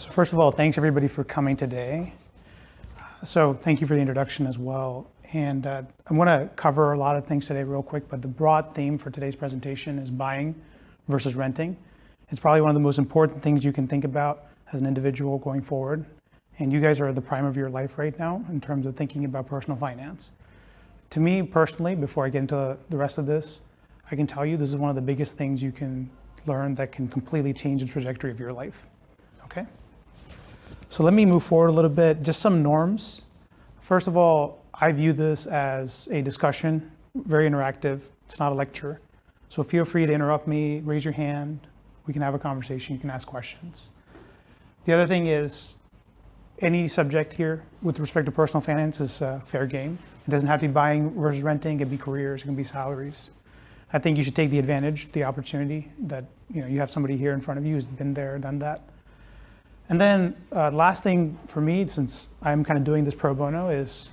So first of all, thanks everybody for coming today. So thank you for the introduction as well. And I want to cover a lot of things today real quick, but the broad theme for today's presentation is buying versus renting. It's probably one of the most important things you can think about as an individual going forward. And you guys are at the prime of your life right now in terms of thinking about personal finance. To me personally, before I get into the rest of this, I can tell you this is one of the biggest things you can learn that can completely change the trajectory of your life. Okay? So let me move forward a little bit. Just some norms. First of all, I view this as a discussion, very interactive. It's not a lecture. So feel free to interrupt me, raise your hand. We can have a conversation. You can ask questions. The other thing is, any subject here with respect to personal finance is fair game. It doesn't have to be buying versus renting. It can be careers. It can be salaries. I think you should take the advantage, the opportunity that you have somebody here in front of you who's been there, done that. And then last thing for me, since I'm kind of doing this pro bono, is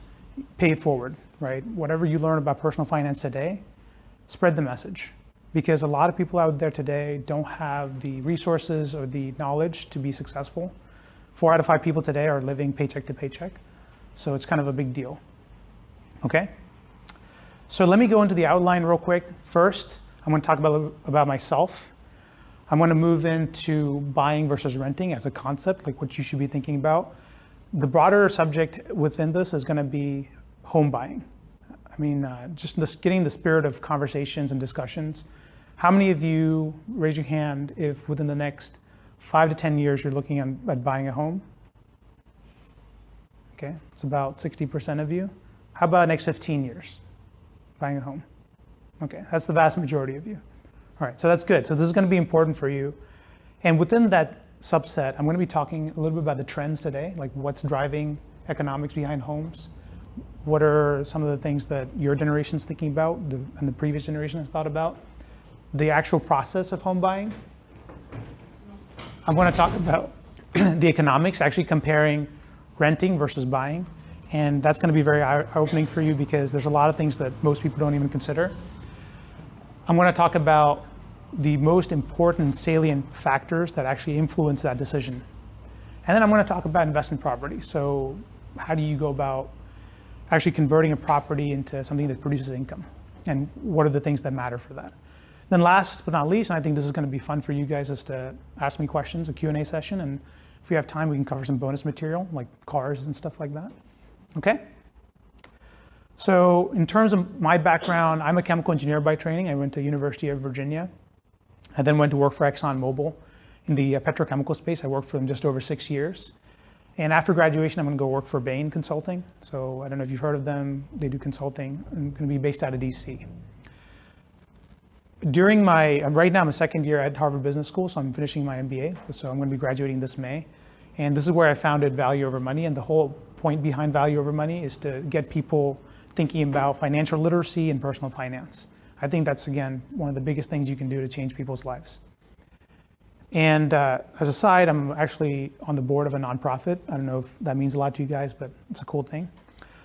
pay it forward, right? Whatever you learn about personal finance today, spread the message. Because a lot of people out there today don't have the resources or the knowledge to be successful. 4 out of 5 people today are living paycheck to paycheck. So it's kind of a big deal. Okay? So let me go into the outline real quick. First, I'm going to talk about myself. I'm going to move into buying versus renting as a concept, like what you should be thinking about. The broader subject within this is going to be home buying. I mean, just getting the spirit of conversations and discussions. How many of you, raise your hand, if within the next 5 to 10 years you're looking at buying a home? Okay, it's about 60% of you. How about next 15 years, buying a home? Okay, that's the vast majority of you. All right, so that's good. So this is going to be important for you. And within that subset, I'm going to be talking a little bit about the trends today, like what's driving economics behind homes. What are some of the things that your generation's thinking about and the previous generation has thought about? The actual process of home buying. I'm going to talk about the economics, actually comparing renting versus buying. And that's going to be very eye-opening for you because there's a lot of things that most people don't even consider. I'm going to talk about the most important salient factors that actually influence that decision. And then I'm going to talk about investment property. So how do you go about actually converting a property into something that produces income? And what are the things that matter for that? Then last but not least, and I think this is going to be fun for you guys, is to ask me questions, a Q&A session. And if we have time, we can cover some bonus material like cars and stuff like that. Okay? So in terms of my background, I'm a chemical engineer by training. I went to University of Virginia. I then went to work for ExxonMobil in the petrochemical space. I worked for them just over 6 years. And after graduation, I'm going to go work for Bain Consulting. So I don't know if you've heard of them. They do consulting. I'm going to be based out of DC. Right now I'm a second year at Harvard Business School, so I'm finishing my MBA. So I'm going to be graduating this May. And this is where I founded Value Over Money. And the whole point behind Value Over Money is to get people thinking about financial literacy and personal finance. I think that's, again, one of the biggest things you can do to change people's lives. And as a side, I'm actually on the board of a nonprofit. I don't know if that means a lot to you guys, but it's a cool thing.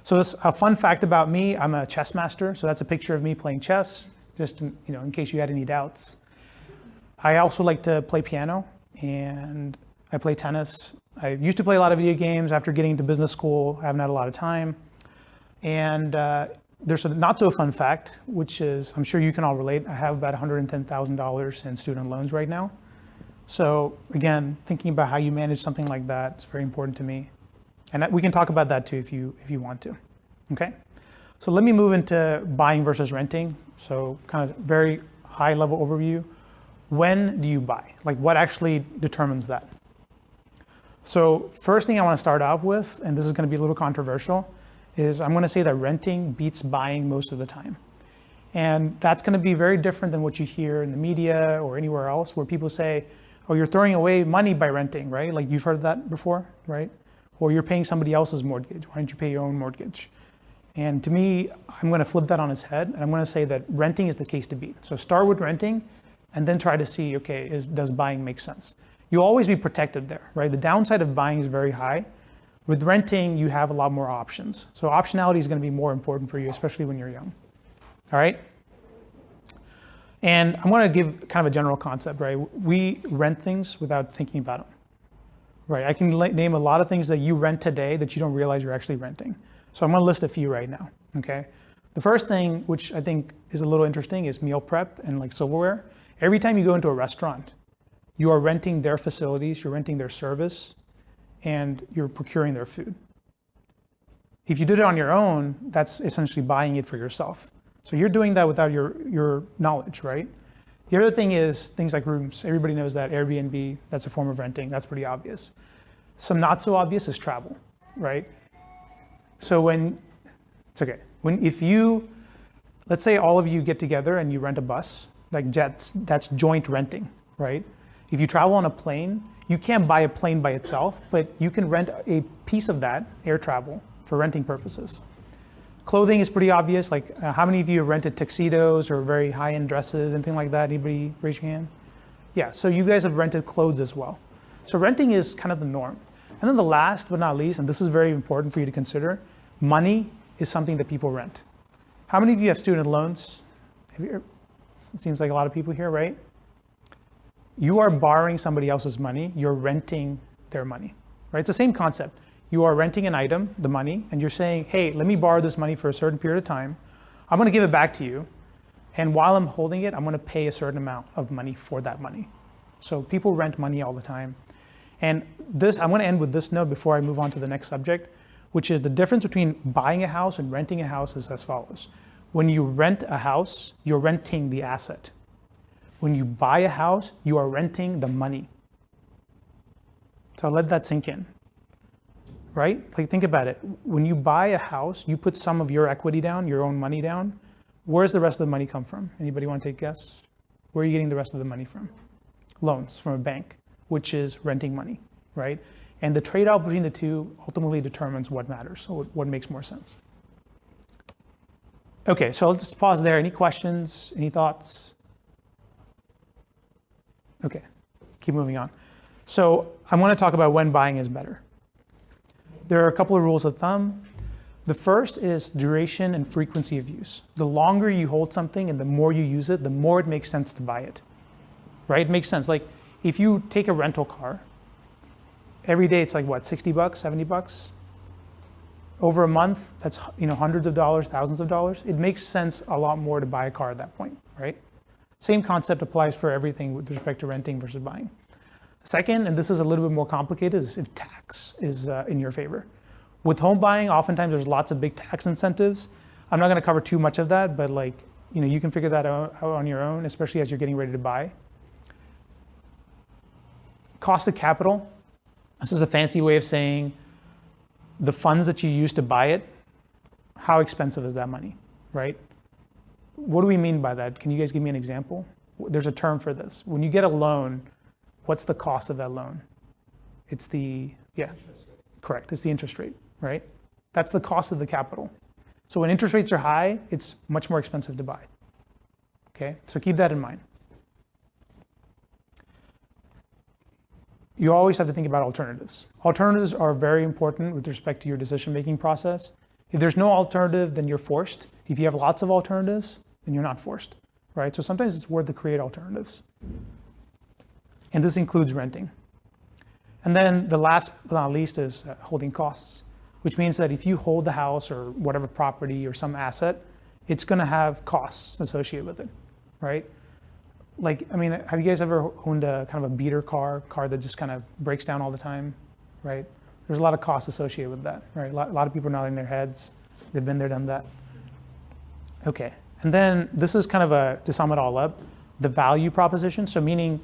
So it's a fun fact about me, I'm a chess master. So that's a picture of me playing chess, just in case you had any doubts. I also like to play piano, and I play tennis. I used to play a lot of video games. After getting into business school, I haven't had a lot of time. And there's a not so fun fact, which is, I'm sure you can all relate. I have about $110,000 in student loans right now. So again, thinking about how you manage something like that is very important to me. And we can talk about that too if you want to. Okay? So let me move into buying versus renting. So kind of very high level overview. When do you buy? Like what actually determines that? So first thing I want to start off with, and this is going to be a little controversial, is I'm going to say that renting beats buying most of the time. And that's going to be very different than what you hear in the media or anywhere else where people say, oh, you're throwing away money by renting, right? Like you've heard that before, right? Or you're paying somebody else's mortgage. Why don't you pay your own mortgage? And to me, I'm going to flip that on its head. And I'm going to say that renting is the case to beat. So start with renting and then try to see, okay, does buying make sense? You'll always be protected there, right? The downside of buying is very high. With renting, you have a lot more options. So optionality is going to be more important for you, especially when you're young. All right? And I'm going to give kind of a general concept, right? We rent things without thinking about them. right? I can name a lot of things that you rent today that you don't realize you're actually renting. So I'm gonna list a few right now, okay? The first thing, which I think is a little interesting, is meal prep and like silverware. Every time you go into a restaurant, you are renting their facilities, you're renting their service, and you're procuring their food. If you did it on your own, that's essentially buying it for yourself. So you're doing that without your knowledge, right? The other thing is things like rooms. Everybody knows that Airbnb, that's a form of renting. That's pretty obvious. Some not so obvious is travel, right? So it's okay. If you, let's say all of you get together and you rent a bus, like jets, that's joint renting, right? If you travel on a plane, you can't buy a plane by itself, but you can rent a piece of that, air travel, for renting purposes. Clothing is pretty obvious. Like how many of you have rented tuxedos or very high-end dresses, anything like that? Anybody raise your hand? Yeah, so you guys have rented clothes as well. So renting is kind of the norm. And then the last but not least, and this is very important for you to consider, money is something that people rent. How many of you have student loans? It seems like a lot of people here, right? You are borrowing somebody else's money, you're renting their money, right? It's the same concept. You are renting an item, the money, and you're saying, hey, let me borrow this money for a certain period of time. I'm gonna give it back to you. And while I'm holding it, I'm gonna pay a certain amount of money for that money. So people rent money all the time. And I'm gonna end with this note before I move on to the next subject, which is the difference between buying a house and renting a house is as follows. When you rent a house, you're renting the asset. When you buy a house, you are renting the money. So let that sink in, right? Like think about it. When you buy a house, you put some of your equity down, your own money down. Where's the rest of the money come from? Anybody want to take a guess? Where are you getting the rest of the money from? Loans from a bank, which is renting money, right? And the trade-off between the two ultimately determines what matters, so what makes more sense. Okay, so let's just pause there. Any questions, any thoughts? Okay, keep moving on. So I want to talk about when buying is better. There are a couple of rules of thumb. The first is duration and frequency of use. The longer you hold something and the more you use it, the more it makes sense to buy it, right? It makes sense. Like if you take a rental car, every day it's like what, $60, $70? Over a month, that's hundreds of dollars, thousands of dollars. It makes sense a lot more to buy a car at that point, right? Same concept applies for everything with respect to renting versus buying. Second, and this is a little bit more complicated, is if tax is in your favor. With home buying, oftentimes there's lots of big tax incentives. I'm not gonna cover too much of that, but you can figure that out on your own, especially as you're getting ready to buy. Cost of capital. This is a fancy way of saying the funds that you use to buy it, how expensive is that money, right? What do we mean by that? Can you guys give me an example? There's a term for this. When you get a loan, what's the cost of that loan? It's correct, it's the interest rate, right? That's the cost of the capital. So when interest rates are high, it's much more expensive to buy, okay? So keep that in mind. You always have to think about alternatives. Alternatives are very important with respect to your decision-making process. If there's no alternative, then you're forced. If you have lots of alternatives, then you're not forced, right? So sometimes it's worth to create alternatives. And this includes renting. And then the last but not least is holding costs, which means that if you hold the house or whatever property or some asset, it's gonna have costs associated with it, right? Have you guys ever owned a kind of a beater car that just kind of breaks down all the time, right? There's a lot of costs associated with that, right? A lot of people are nodding their heads. They've been there, done that. Okay, and then this is kind of to sum it all up, the value proposition. So meaning,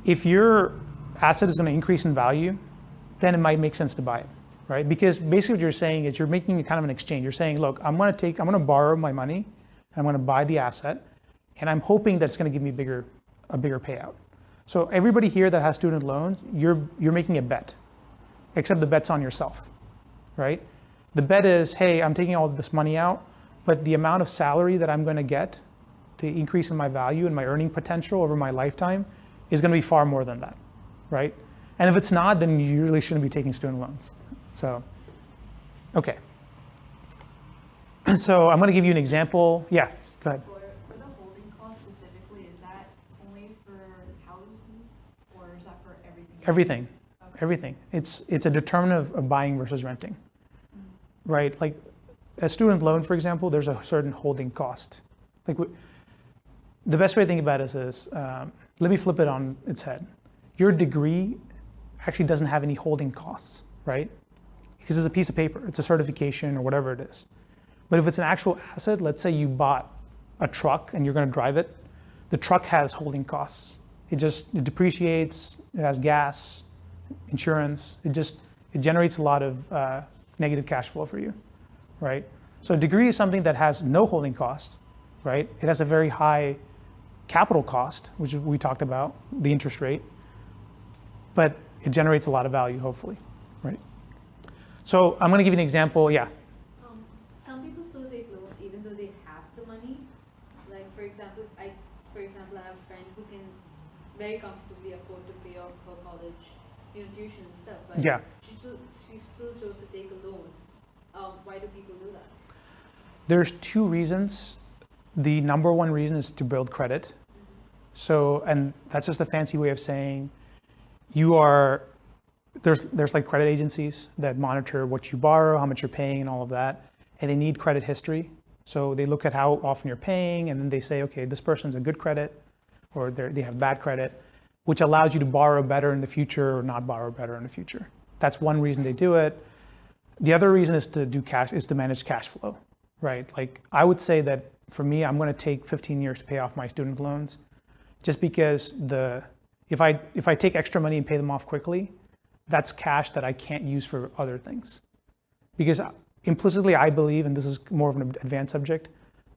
if your asset is gonna increase in value, then it might make sense to buy it, right? Because basically what you're saying is you're making kind of an exchange. You're saying, look, I'm gonna borrow my money, and I'm gonna buy the asset, and I'm hoping that it's gonna give me a bigger payout. So everybody here that has student loans, you're making a bet, except the bet's on yourself, right? The bet is, hey, I'm taking all this money out, but the amount of salary that I'm gonna get, the increase in my value and my earning potential over my lifetime is gonna be far more than that, right? And if it's not, then you really shouldn't be taking student loans. So, okay. So I'm gonna give you an example. Yeah, go ahead. For the holding cost specifically, is that only for houses or is that for everything? Everything. everything. It's a determinant of buying versus renting, right? Like a student loan, for example, there's a certain holding cost. Like the best way to think about it is, let me flip it on its head. Your degree actually doesn't have any holding costs, right? Because it's a piece of paper, it's a certification or whatever it is. But if it's an actual asset, let's say you bought a truck and you're going to drive it, the truck has holding costs. It depreciates, it has gas, insurance, it generates a lot of negative cash flow for you, right? So a degree is something that has no holding cost, right? It has a very high capital cost, which we talked about, the interest rate, but it generates a lot of value, hopefully, right? So I'm going to give you an example. Yeah. Some people still take loans even though they have the money. Like for example, I have a friend who can very comfortably afford to pay off her college, tuition and stuff. But yeah, she still chose to take a loan. Why do people do that? There's two reasons. The number one reason is to build credit. Mm-hmm. So, and that's just a fancy way of saying there's like credit agencies that monitor what you borrow, how much you're paying and all of that. And they need credit history. So they look at how often you're paying and then they say, okay, this person's a good credit or they have bad credit, which allows you to borrow better in the future or not borrow better in the future. That's one reason they do it. The other reason is to manage cash flow, right? Like I would say that for me, I'm going to take 15 years to pay off my student loans just because if I take extra money and pay them off quickly, that's cash that I can't use for other things. Because implicitly I believe, and this is more of an advanced subject,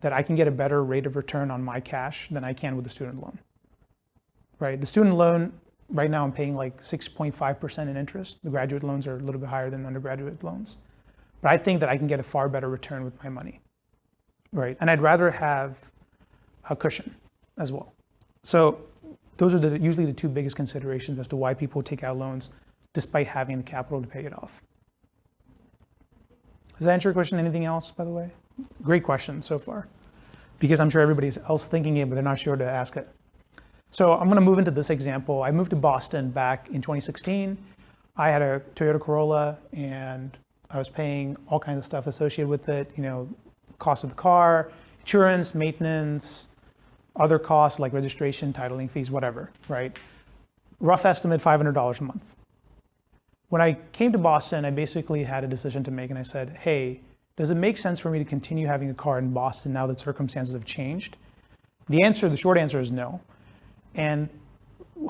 that I can get a better rate of return on my cash than I can with the student loan, right? The student loan, right now I'm paying like 6.5% in interest. The graduate loans are a little bit higher than undergraduate loans. But I think that I can get a far better return with my money, right? And I'd rather have a cushion as well. So those are usually the two biggest considerations as to why people take out loans despite having the capital to pay it off. Does that answer your question? Anything else, by the way? Great question so far, because I'm sure everybody's else thinking it, but they're not sure to ask it. So I'm going to move into this example. I moved to Boston back in 2016. I had a Toyota Corolla, and I was paying all kinds of stuff associated with it, cost of the car, insurance, maintenance, other costs like registration, titling fees, whatever, right? Rough estimate, $500 a month. When I came to Boston, I basically had a decision to make, and I said, hey, does it make sense for me to continue having a car in Boston now that circumstances have changed? The short answer is no. And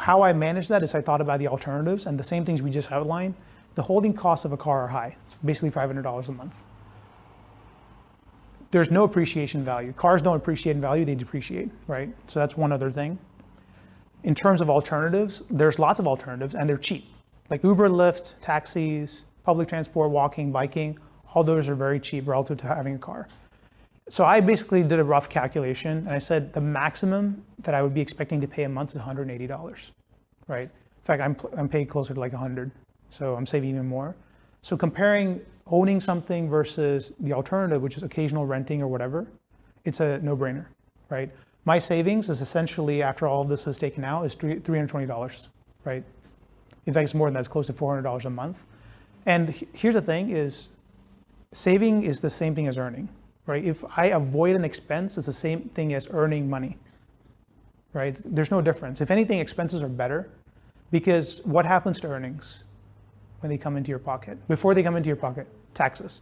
how I managed that is I thought about the alternatives, and the same things we just outlined. The holding costs of a car are high. It's basically $500 a month. There's no appreciation value. Cars don't appreciate in value, they depreciate, right? So that's one other thing. In terms of alternatives, there's lots of alternatives, and they're cheap. Like Uber, Lyft, taxis, public transport, walking, biking, all those are very cheap relative to having a car. So I basically did a rough calculation, and I said the maximum that I would be expecting to pay a month is $180, right? In fact, I'm paid closer to like 100, so I'm saving even more. So comparing owning something versus the alternative, which is occasional renting or whatever, it's a no-brainer, right? My savings is essentially, after all of this is taken out, is $320, right? In fact, it's more than that, it's close to $400 a month. And here's the thing is, saving is the same thing as earning, right? If I avoid an expense, it's the same thing as earning money, right? There's no difference. If anything, expenses are better, because what happens to earnings when they come into your pocket? Before they come into your pocket, taxes,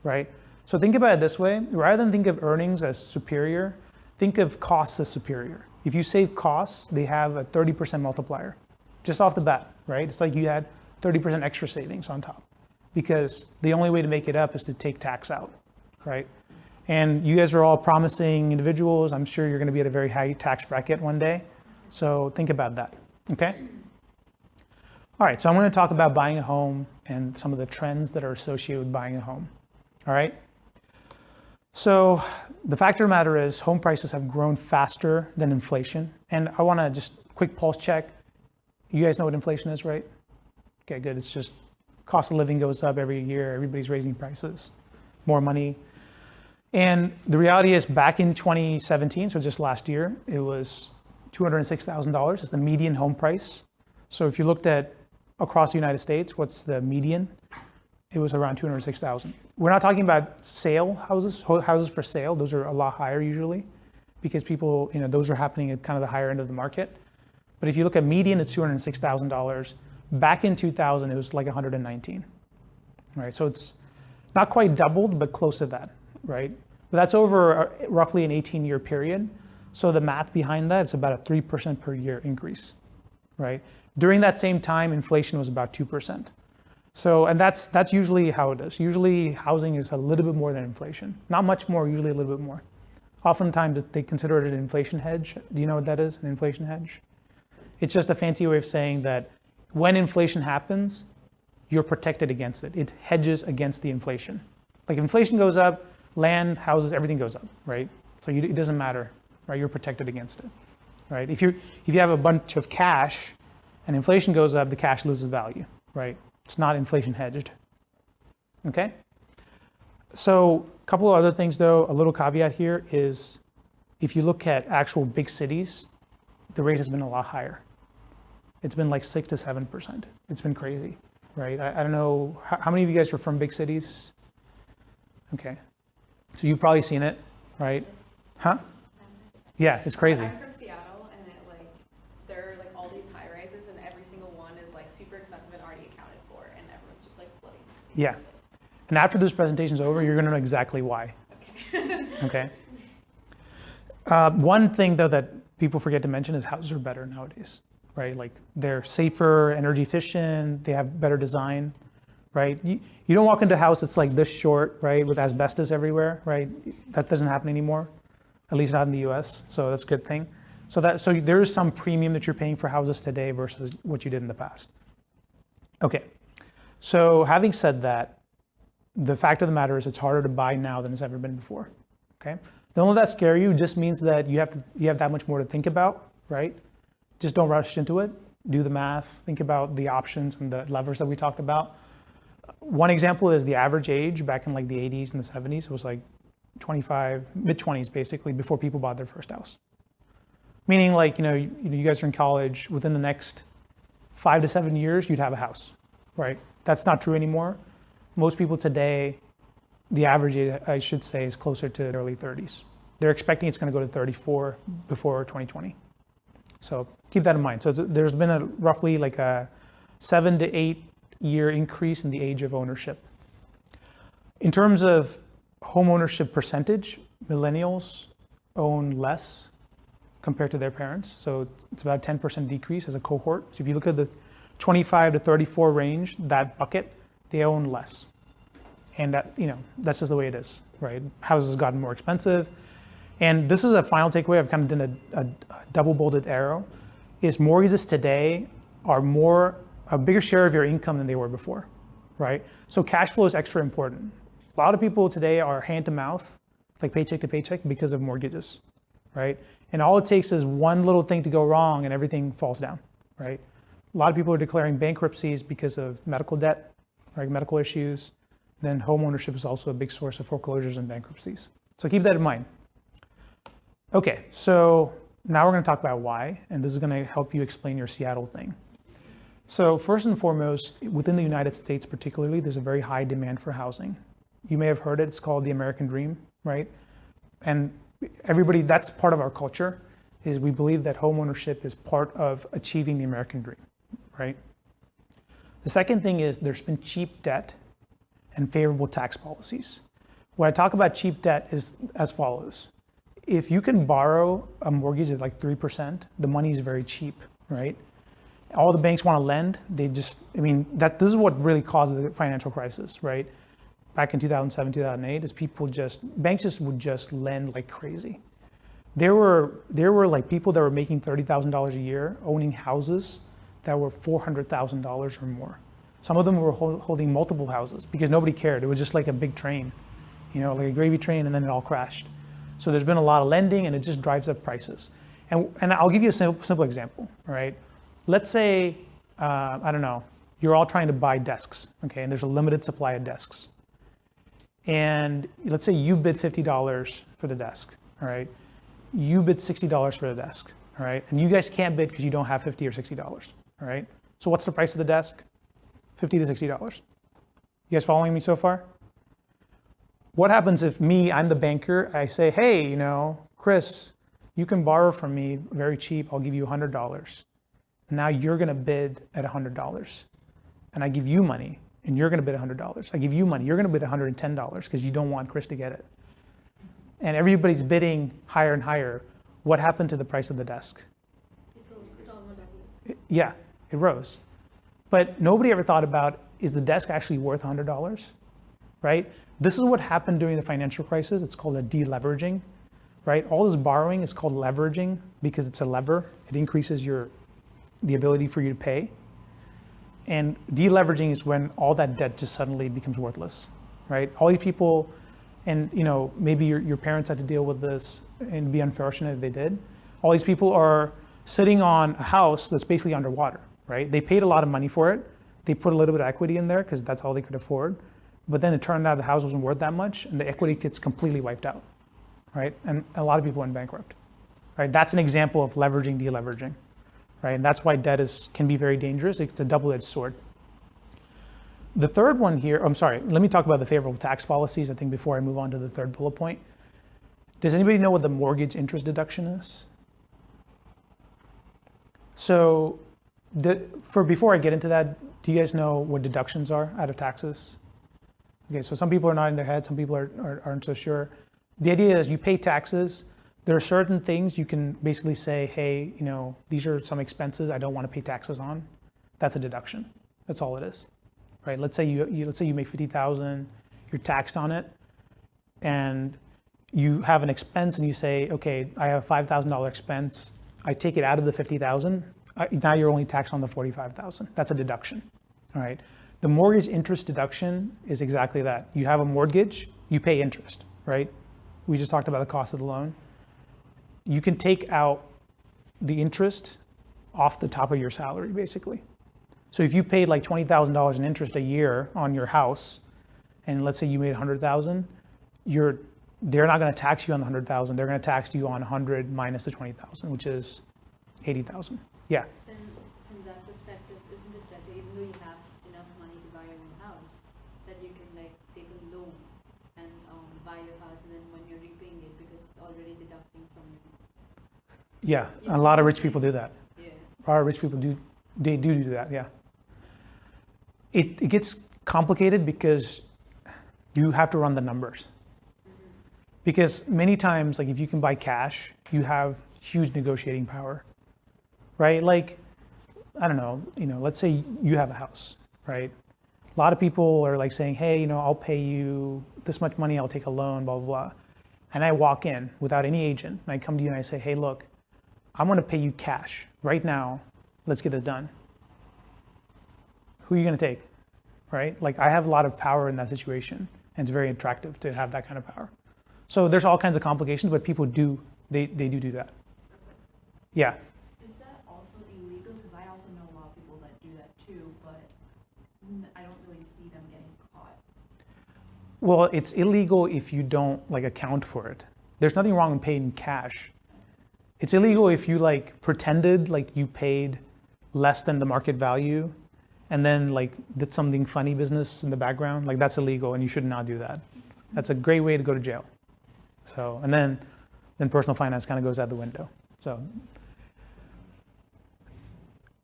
right? So think about it this way, rather than think of earnings as superior, think of costs as superior. If you save costs, they have a 30% multiplier, just off the bat, right? It's like you had 30% extra savings on top, because the only way to make it up is to take tax out, right? And you guys are all promising individuals. I'm sure you're going to be at a very high tax bracket one day. So think about that, okay? All right, so I'm going to talk about buying a home and some of the trends that are associated with buying a home, all right? So the fact of the matter is home prices have grown faster than inflation. And I want to just quick pulse check. You guys know what inflation is, right? Okay, good. It's just cost of living goes up every year. Everybody's raising prices, more money. And the reality is back in 2017, so just last year, it was $206,000 is the median home price. So if you looked at across the United States, what's the median? It was around 206,000. We're not talking about sale houses, houses for sale. Those are a lot higher usually because people, those are happening at kind of the higher end of the market. But if you look at median, it's $206,000. Back in 2000, it was like 119, right? So it's not quite doubled, but close to that, right? But that's over roughly an 18-year period. So the math behind that, it's about a 3% per year increase, right? During that same time, inflation was about 2%. So, and that's usually how it is. Usually housing is a little bit more than inflation. Not much more, usually a little bit more. Oftentimes they consider it an inflation hedge. Do you know what that is, an inflation hedge? It's just a fancy way of saying that when inflation happens, you're protected against it. It hedges against the inflation. Like if inflation goes up, land, houses, everything goes up, right? So it doesn't matter, right? You're protected against it, right? If you have a bunch of cash and inflation goes up, the cash loses value, right? It's not inflation hedged, okay? So a couple of other things though, a little caveat here is if you look at actual big cities, the rate has been a lot higher. It's been like 6 to 7%. It's been crazy, right? I don't know, how many of you guys are from big cities? Okay, so you've probably seen it, right? Huh? Yeah, it's crazy. I'm from Seattle, and there are like all these high rises, and every single one is like super expensive and already accounted for, and everyone's just like flooding. Yeah, and after this presentation's over, you're gonna know exactly why. Okay. One thing though that people forget to mention is houses are better nowadays, right? Like they're safer, energy efficient, they have better design, right? You don't walk into a house that's like this short, right, with asbestos everywhere, right? That doesn't happen anymore, at least not in the US, so that's a good thing. So there is some premium that you're paying for houses today versus what you did in the past. Okay, so having said that, the fact of the matter is it's harder to buy now than it's ever been before, okay? Don't let that scare you, it just means that you have that much more to think about, right? Just don't rush into it, do the math, think about the options and the levers that we talked about. One example is the average age back in like the 80s and the 70s was like 25, mid-20s basically, before people bought their first house. Meaning like, you guys are in college, within the next 5 to 7 years, you'd have a house, right? That's not true anymore. Most people today, the average age, I should say, is closer to the early 30s. They're expecting it's gonna go to 34 before 2020. So keep that in mind. So there's been roughly like a 7 to 8 year increase in the age of ownership. In terms of home ownership percentage, millennials own less compared to their parents. So it's about a 10% decrease as a cohort. So if you look at the 25 to 34 range, that bucket, they own less. And that's just the way it is, right? Houses have gotten more expensive. And this is a final takeaway. I've kind of done a double bolted arrow, is mortgages today are a bigger share of your income than they were before, right? So cash flow is extra important. A lot of people today are hand to mouth, like paycheck to paycheck because of mortgages, right? And all it takes is one little thing to go wrong and everything falls down, right? A lot of people are declaring bankruptcies because of medical debt, right? Medical issues. Then home ownership is also a big source of foreclosures and bankruptcies. So keep that in mind. Okay, so now we're gonna talk about why, and this is gonna help you explain your Seattle thing. So first and foremost, within the United States particularly, there's a very high demand for housing. You may have heard it, it's called the American Dream, right? And everybody, that's part of our culture, is we believe that home ownership is part of achieving the American dream, right? The second thing is there's been cheap debt and favorable tax policies. When I talk about cheap debt is as follows. If you can borrow a mortgage at like 3%, the money is very cheap, right? All the banks want to lend, this is what really caused the financial crisis, right? Back in 2007, 2008, is banks just would just lend like crazy. There were like people that were making $30,000 a year owning houses that were $400,000 or more. Some of them were holding multiple houses because nobody cared. It was just like a big train, like a gravy train, and then it all crashed. So there's been a lot of lending and it just drives up prices. And I'll give you a simple example, all right? Let's say, I don't know, you're all trying to buy desks, okay? And there's a limited supply of desks. And let's say you bid $50 for the desk, all right? You bid $60 for the desk, all right? And you guys can't bid because you don't have $50 or $60, all right? So what's the price of the desk? $50 to $60. You guys following me so far? What happens if I'm the banker, I say, hey, Chris, you can borrow from me very cheap, I'll give you $100. Now you're gonna bid at $100. And I give you money, and you're gonna bid $100. I give you money, you're gonna bid $110 because you don't want Chris to get it. And everybody's bidding higher and higher. What happened to the price of the desk? It rose. It's all more double. Yeah, it rose. But nobody ever thought about, is the desk actually worth $100, right? This is what happened during the financial crisis. It's called a deleveraging, right? All this borrowing is called leveraging because it's a lever. It increases the ability for you to pay. And deleveraging is when all that debt just suddenly becomes worthless, right? All these people, and maybe your parents had to deal with this and be unfortunate if they did. All these people are sitting on a house that's basically underwater, right? They paid a lot of money for it. They put a little bit of equity in there because that's all they could afford. But then it turned out the house wasn't worth that much and the equity gets completely wiped out, right? And a lot of people went bankrupt, right? That's an example of leveraging, deleveraging, right? And that's why debt can be very dangerous. It's a double-edged sword. The third one here, let me talk about the favorable tax policies, I think, before I move on to the third bullet point. Does anybody know what the mortgage interest deduction is? So before I get into that, do you guys know what deductions are out of taxes? Okay, so some people are nodding their head, some people aren't so sure. The idea is you pay taxes. There are certain things you can basically say, hey, these are some expenses I don't want to pay taxes on. That's a deduction. That's all it is, right? Let's say you make $50,000, you're taxed on it, and you have an expense, and you say, okay, I have a $5,000 expense. I take it out of the $50,000. Now you're only taxed on the $45,000. That's a deduction, all right? The mortgage interest deduction is exactly that. You have a mortgage, you pay interest, right? We just talked about the cost of the loan. You can take out the interest off the top of your salary, basically. So if you paid like $20,000 in interest a year on your house, and let's say you made $100,000, they're not going to tax you on the $100,000. They're going to tax you on 100 minus the 20,000, which is 80,000. Yeah. Then from that perspective, isn't it better, even though you have enough money to buy your own house, that you can take a loan and buy your house, and then when you're repaying it, because it's already deducting from you. Yeah, a lot of rich people do that. Yeah. A lot of rich people do that, yeah. It gets complicated because you have to run the numbers. Because many times, if you can buy cash, you have huge negotiating power, right? I don't know, let's say you have a house, right? A lot of people are saying, hey, I'll pay you this much money, I'll take a loan, blah, blah, blah. And I walk in without any agent, and I come to you and I say, hey, look, I'm gonna pay you cash right now, let's get this done. Who are you gonna take, right? I have a lot of power in that situation, and it's very attractive to have that kind of power. So there's all kinds of complications, but people do that. Yeah. Is that also illegal? Because I also know a lot of people that do that too, but I don't really see them getting caught. Well, it's illegal if you don't account for it. There's nothing wrong with paying cash. It's illegal if you pretended you paid less than the market value and then did something funny business in the background. That's illegal and you should not do that. That's a great way to go to jail. So, and then personal finance kind of goes out the window.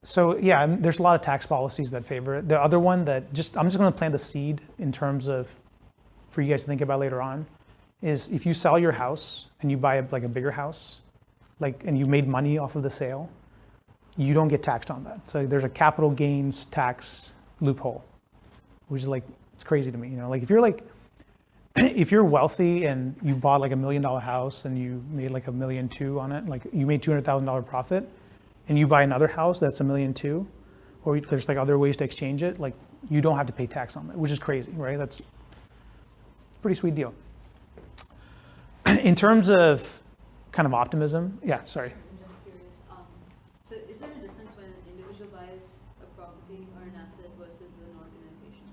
So yeah, there's a lot of tax policies that favor it. The other one that I'm just going to plant the seed in terms of, for you guys to think about later on, is if you sell your house and you buy a bigger house, and you made money off of the sale, you don't get taxed on that. So there's a capital gains tax loophole, which is it's crazy to me. If you're wealthy and you bought $1 million house and you made $1.2 million on it, you made $200,000 profit, and you buy another house that's $1.2 million, or there's other ways to exchange it, you don't have to pay tax on that, which is crazy, right? That's a pretty sweet deal. In terms of kind of optimism, yeah, sorry. I'm just curious. So is there a difference when an individual buys a property or an asset versus an organization?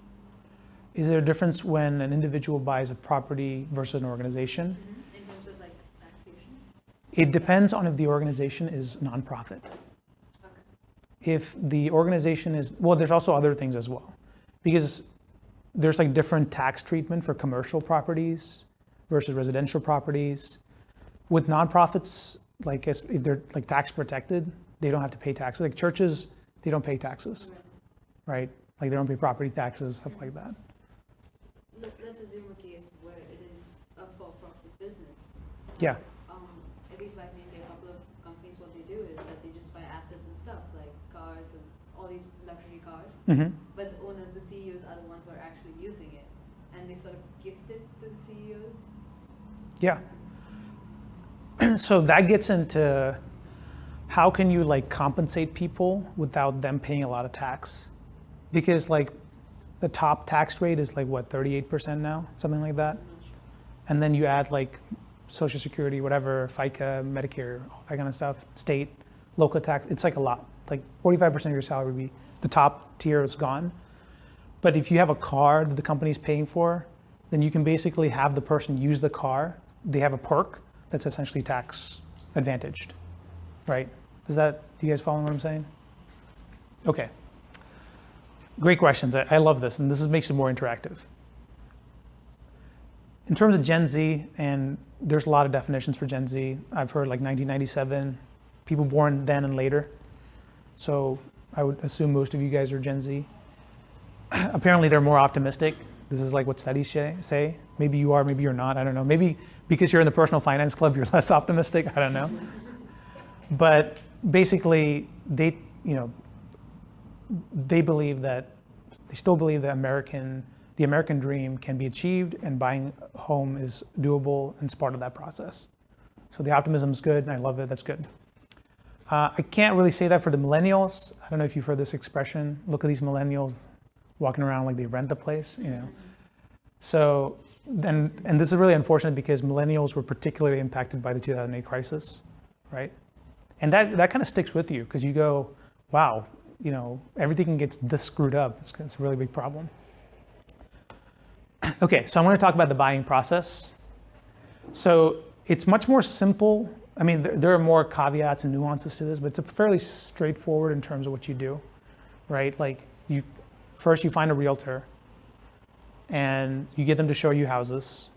Is there a difference when an individual buys a property versus an organization? In terms of taxation? It depends on if the organization is nonprofit. Okay. if the organization is, well, there's also other things as well. Because there's like different tax treatment for commercial properties versus residential properties. With nonprofits, like if they're like tax protected, they don't have to pay taxes. Like churches, they don't pay taxes, right? Like they don't pay property taxes, stuff like that. Let's assume a case where it is a for-profit business. Yeah. At least back in India, a couple of companies, what they do is that they just buy assets and stuff, like cars and all these luxury cars. Mm-hmm. But the owners, the CEOs, are the ones who are actually using it. And they sort of gift it to the CEOs. Yeah. So that gets into how can you like compensate people without them paying a lot of tax? Because like the top tax rate is like what, 38% now, something like that. I'm not sure. And then you add like Social Security, whatever, FICA, Medicare, all that kind of stuff, state, local tax. It's like a lot. Like 45% of your salary would be, the top tier is gone. But if you have a car that the company's paying for, then you can basically have the person use the car. They have a perk that's essentially tax advantaged, right? Do you guys follow what I'm saying? Okay. Great questions. I love this, and this makes it more interactive. In terms of Gen Z, and there's a lot of definitions for Gen Z. I've heard like 1997, people born then and later. So I would assume most of you guys are Gen Z. Apparently they're more optimistic. This is like what studies say. Maybe you are, maybe you're not, I don't know. Maybe because you're in the personal finance club, you're less optimistic, I don't know. But basically, they believe that, they still believe that the American dream can be achieved, and buying a home is doable and it's part of that process. So the optimism is good, and I love it, that's good. I can't really say that for the millennials. I don't know if you've heard this expression, look at these millennials walking around like they rent the place, So, and this is really unfortunate because millennials were particularly impacted by the 2008 crisis, right? And that kind of sticks with you because you go, wow, everything gets this screwed up. It's a really big problem. Okay, so I'm going to talk about the buying process. So it's much more simple. I mean, there are more caveats and nuances to this, but it's fairly straightforward in terms of what you do, right? Like first you find a realtor and you get them to show you houses.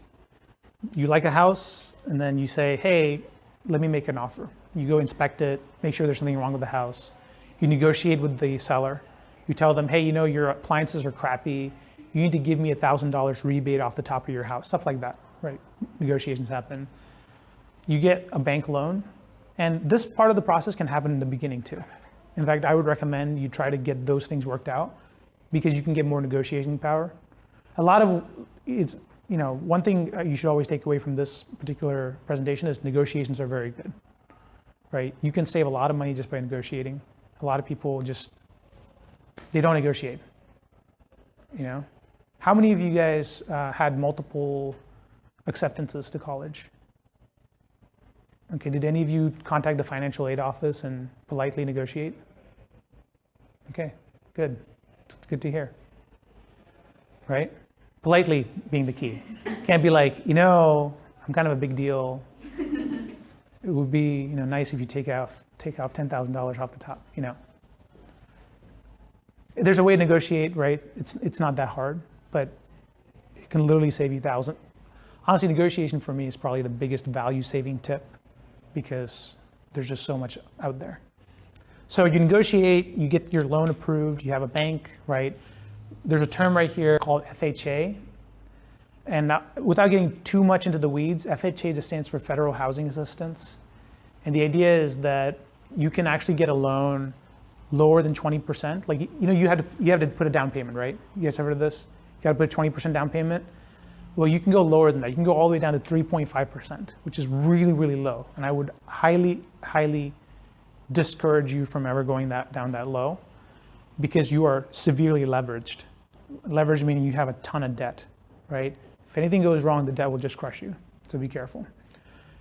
You like a house, and then you say, hey, let me make an offer. You go inspect it, make sure there's something wrong with the house. You negotiate with the seller. You tell them, hey, your appliances are crappy. You need to give me $1,000 rebate off the top of your house, stuff like that, right? Negotiations happen. You get a bank loan, and this part of the process can happen in the beginning too. In fact, I would recommend you try to get those things worked out because you can get more negotiating power. A lot of it's, one thing you should always take away from this particular presentation is negotiations are very good, right? You can save a lot of money just by negotiating. A lot of people they don't negotiate, How many of you guys had multiple acceptances to college? Okay, did any of you contact the financial aid office and politely negotiate? Okay, good. Good to hear. Right? Politely being the key. Can't be like, I'm kind of a big deal. It would be, nice if you take off $10,000 off the top, There's a way to negotiate, right? It's not that hard, but it can literally save you thousands. Honestly, negotiation for me is probably the biggest value saving tip because there's just so much out there. So you negotiate, you get your loan approved, you have a bank, right? There's a term right here called FHA. And now, without getting too much into the weeds, FHA just stands for Federal Housing Assistance. And the idea is that you can actually get a loan lower than 20%. Like, you have to put a down payment, right? You guys ever heard of this? You got to put a 20% down payment. Well, you can go lower than that. You can go all the way down to 3.5%, which is really, really low. And I would highly, highly discourage you from ever going down that low because you are severely leveraged. Leveraged meaning you have a ton of debt, right? If anything goes wrong, the debt will just crush you. So be careful.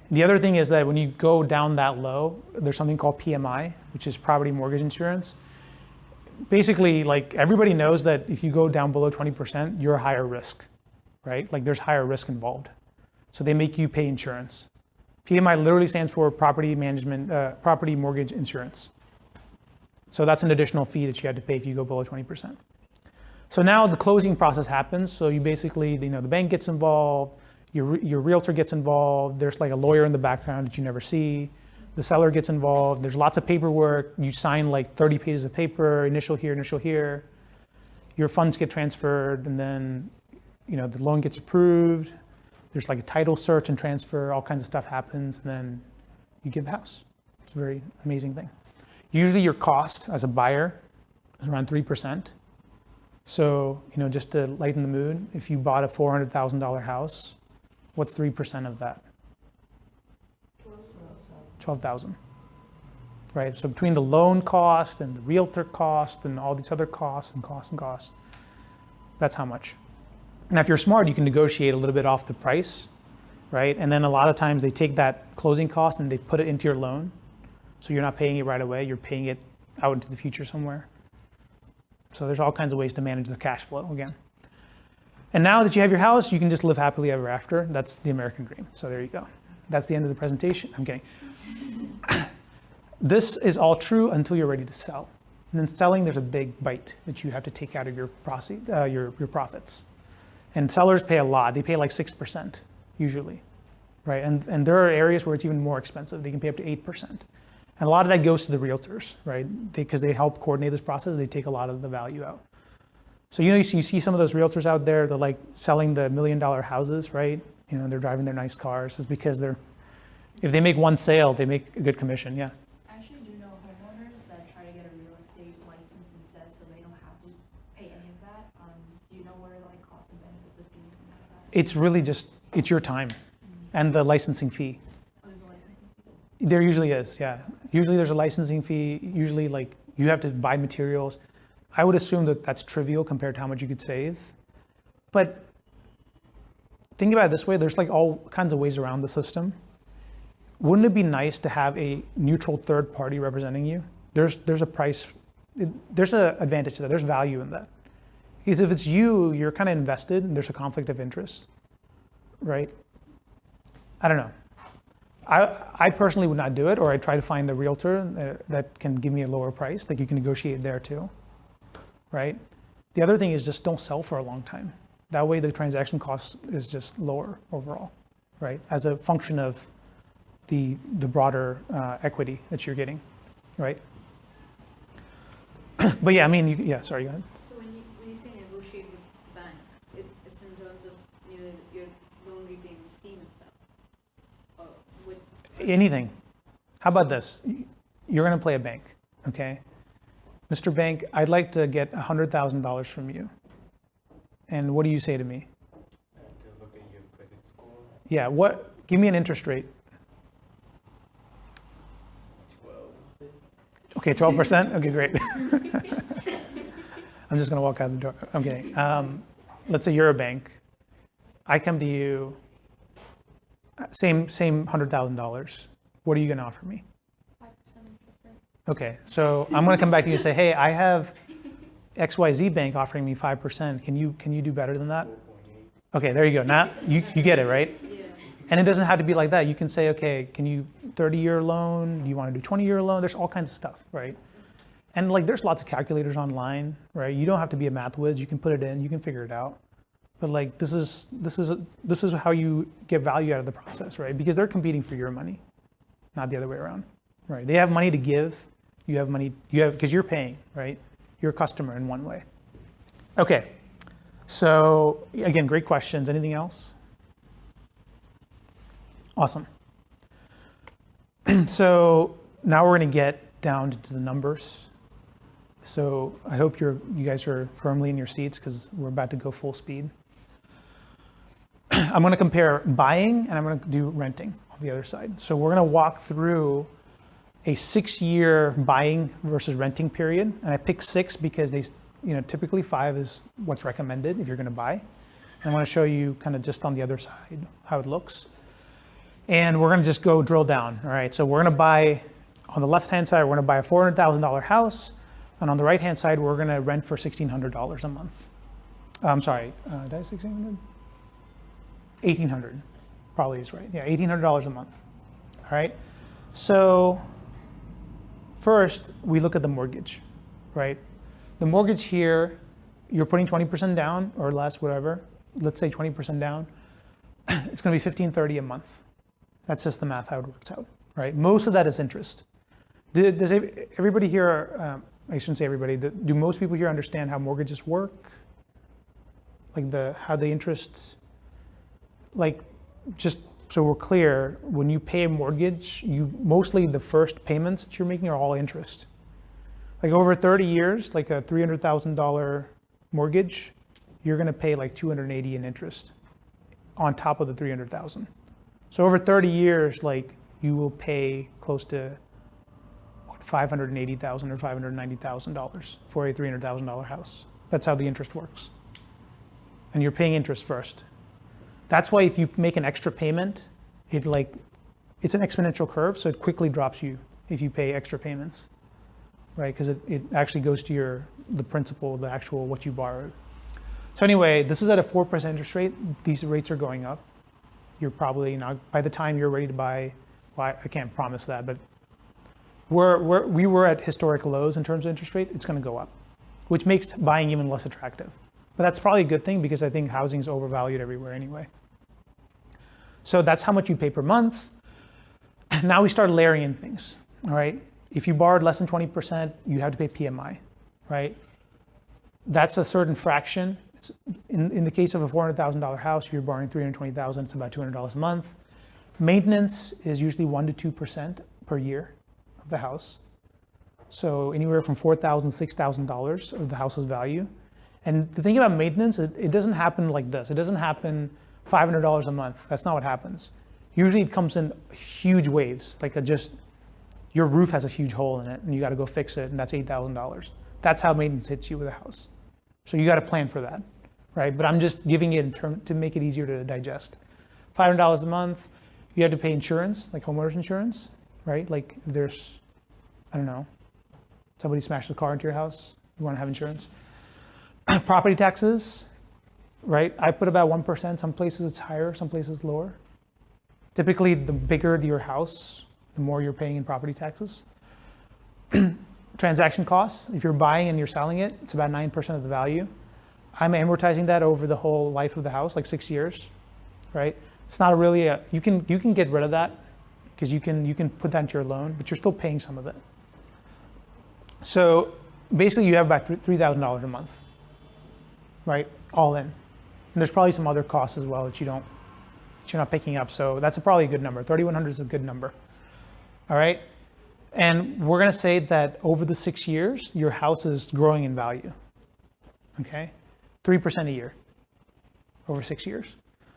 The other thing is that when you go down that low, there's something called PMI, which is property mortgage insurance. Basically, like everybody knows that if you go down below 20%, you're a higher risk, right? Like there's higher risk involved. So they make you pay insurance. PMI literally stands for property mortgage insurance. So that's an additional fee that you had to pay if you go below 20%. So now the closing process happens. So you basically, the bank gets involved, your realtor gets involved. There's like a lawyer in the background that you never see. The seller gets involved. There's lots of paperwork. You sign like 30 pages of paper, initial here, initial here. Your funds get transferred, and then, the loan gets approved. There's like a title search and transfer. All kinds of stuff happens, and then you get the house. It's a very amazing thing. Usually your cost as a buyer is around 3%. So, just to lighten the mood, if you bought a $400,000 house, what's 3% of that? 12,000. Right? So between the loan cost and the realtor cost and all these other costs, that's how much. Now, if you're smart, you can negotiate a little bit off the price, right? And then a lot of times they take that closing cost and they put it into your loan. So you're not paying it right away, you're paying it out into the future somewhere. So there's all kinds of ways to manage the cash flow again. And now that you have your house, you can just live happily ever after. That's the American dream. So there you go. That's the end of the presentation. I'm kidding. This is all true until you're ready to sell. And then selling, there's a big bite that you have to take out of your profits. And sellers pay a lot. They pay like 6% usually, right? And there are areas where it's even more expensive. They can pay up to 8%. And a lot of that goes to the realtors, right? Because they help coordinate this process. They take a lot of the value out. So, you see some of those realtors out there, they're like selling the $1 million houses, right? They're driving their nice cars. It's because if they make one sale, they make a good commission, yeah. I actually do know homeowners that try to get a real estate license instead, so they don't have to pay any of that. Do you know what are like costs and benefits of doing something like that? It's really it's your time and the licensing fee. Oh, there's a licensing fee? There usually is, yeah. Usually there's a licensing fee. Usually like you have to buy materials. I would assume that that's trivial compared to how much you could save. But think about it this way, there's like all kinds of ways around the system. Wouldn't it be nice to have a neutral third party representing you? There's a price, there's an advantage to that, there's value in that. Because if it's you, you're kind of invested and there's a conflict of interest, right? I don't know. I personally would not do it, or I try to find a realtor that can give me a lower price, like you can negotiate there too, right? The other thing is just don't sell for a long time. That way the transaction cost is just lower overall, right? As a function of the broader equity that you're getting, right? But yeah, sorry, go ahead. So when you say negotiate with the bank, it's in terms of your loan repayment scheme and stuff. Or with Anything. How about this? You're going to play a bank, okay? Mr. Bank, I'd like to get $100,000 from you. And what do you say to me? To look at your credit score. Yeah, give me an interest rate. 12. Okay, 12%? Okay, great. I'm just going to walk out the door. Okay. Let's say you're a bank. I come to you, same $100,000. What are you going to offer me? 5% interest rate. Okay, so I'm going to come back to you and say, hey, I have XYZ Bank offering me 5%. Can you do better than that? 4.8. Okay, there you go. Now you get it, right? yeah. And it doesn't have to be like that. You can say, okay, can you 30-year loan? Do you want to do 20-year loan? There's all kinds of stuff, right? And like there's lots of calculators online, right? You don't have to be a math whiz. You can put it in, you can figure it out. But like this is how you get value out of the process, right? Because they're competing for your money, not the other way around, right? They have money to give. You have money, because you're paying, right? You're a customer in one way. Okay, so again, great questions. Anything else? Awesome. So now we're going to get down to the numbers. So I hope you guys are firmly in your seats because we're about to go full speed. I'm going to compare buying and I'm going to do renting on the other side. So we're going to walk through a 6-year buying versus renting period. And I picked 6 because typically 5 is what's recommended if you're going to buy. And I want to show you kind of just on the other side how it looks. And we're going to just go drill down. All right, so we're going to buy, on the left-hand side, we're going to buy a $400,000 house. And on the right-hand side, we're going to rent for $1,600 a month. I'm sorry, did I say 1,600? 1,800 probably is right. Yeah, $1,800 a month. All right, so first, we look at the mortgage, right? The mortgage here, you're putting 20% down or less, whatever. Let's say 20% down. It's going to be $1,530 a month. That's just the math how it works out, right? Most of that is interest. Does everybody here? I shouldn't say everybody. Do most people here understand how mortgages work? Like how the interest, like just so we're clear, when you pay a mortgage, mostly the first payments that you're making are all interest. Like over 30 years, like a $300,000 mortgage, you're going to pay like $280 in interest on top of the $300,000. So over 30 years, like you will pay close to $580,000 or $590,000 for a $300,000 house. That's how the interest works. And you're paying interest first. That's why if you make an extra payment, it's an exponential curve, so it quickly drops you if you pay extra payments, right? Because it actually goes to the principal, the actual what you borrowed. So anyway, this is at a 4% interest rate. These rates are going up. You're probably not, by the time you're ready to buy, well, I can't promise that, but we were at historic lows in terms of interest rate. It's going to go up, which makes buying even less attractive. But that's probably a good thing because I think housing is overvalued everywhere anyway. So that's how much you pay per month. Now we start layering in things, all right? If you borrowed less than 20%, you have to pay PMI, right? That's a certain fraction. In the case of a $400,000 house, if you're borrowing $320,000, it's about $200 a month. Maintenance is usually 1% to 2% per year of the house. So anywhere from $4,000 to $6,000 of the house's value. And the thing about maintenance, it doesn't happen like this. It doesn't happen $500 a month. That's not what happens. Usually it comes in huge waves, like your roof has a huge hole in it and you got to go fix it, and that's $8,000. That's how maintenance hits you with a house. So you got to plan for that, right? But I'm just giving it to make it easier to digest. $500 a month, you have to pay insurance, like homeowners insurance, right? Like if there's, I don't know, somebody smashed a car into your house, you want to have insurance. Property taxes, right? I put about 1%. Some places it's higher, some places lower. Typically, the bigger your house, the more you're paying in property taxes. Transaction costs, if you're buying and you're selling it, it's about 9% of the value. I'm amortizing that over the whole life of the house, like 6 years, right? It's not really you can get rid of that because you can put that into your loan, but you're still paying some of it. So basically you have about $3,000 a month, right? All in. And there's probably some other costs as well that you're not picking up. So that's probably a good number. 3,100 is a good number. All right. And we're going to say that over the 6 years, your house is growing in value. Okay. 3% a year over 6 years.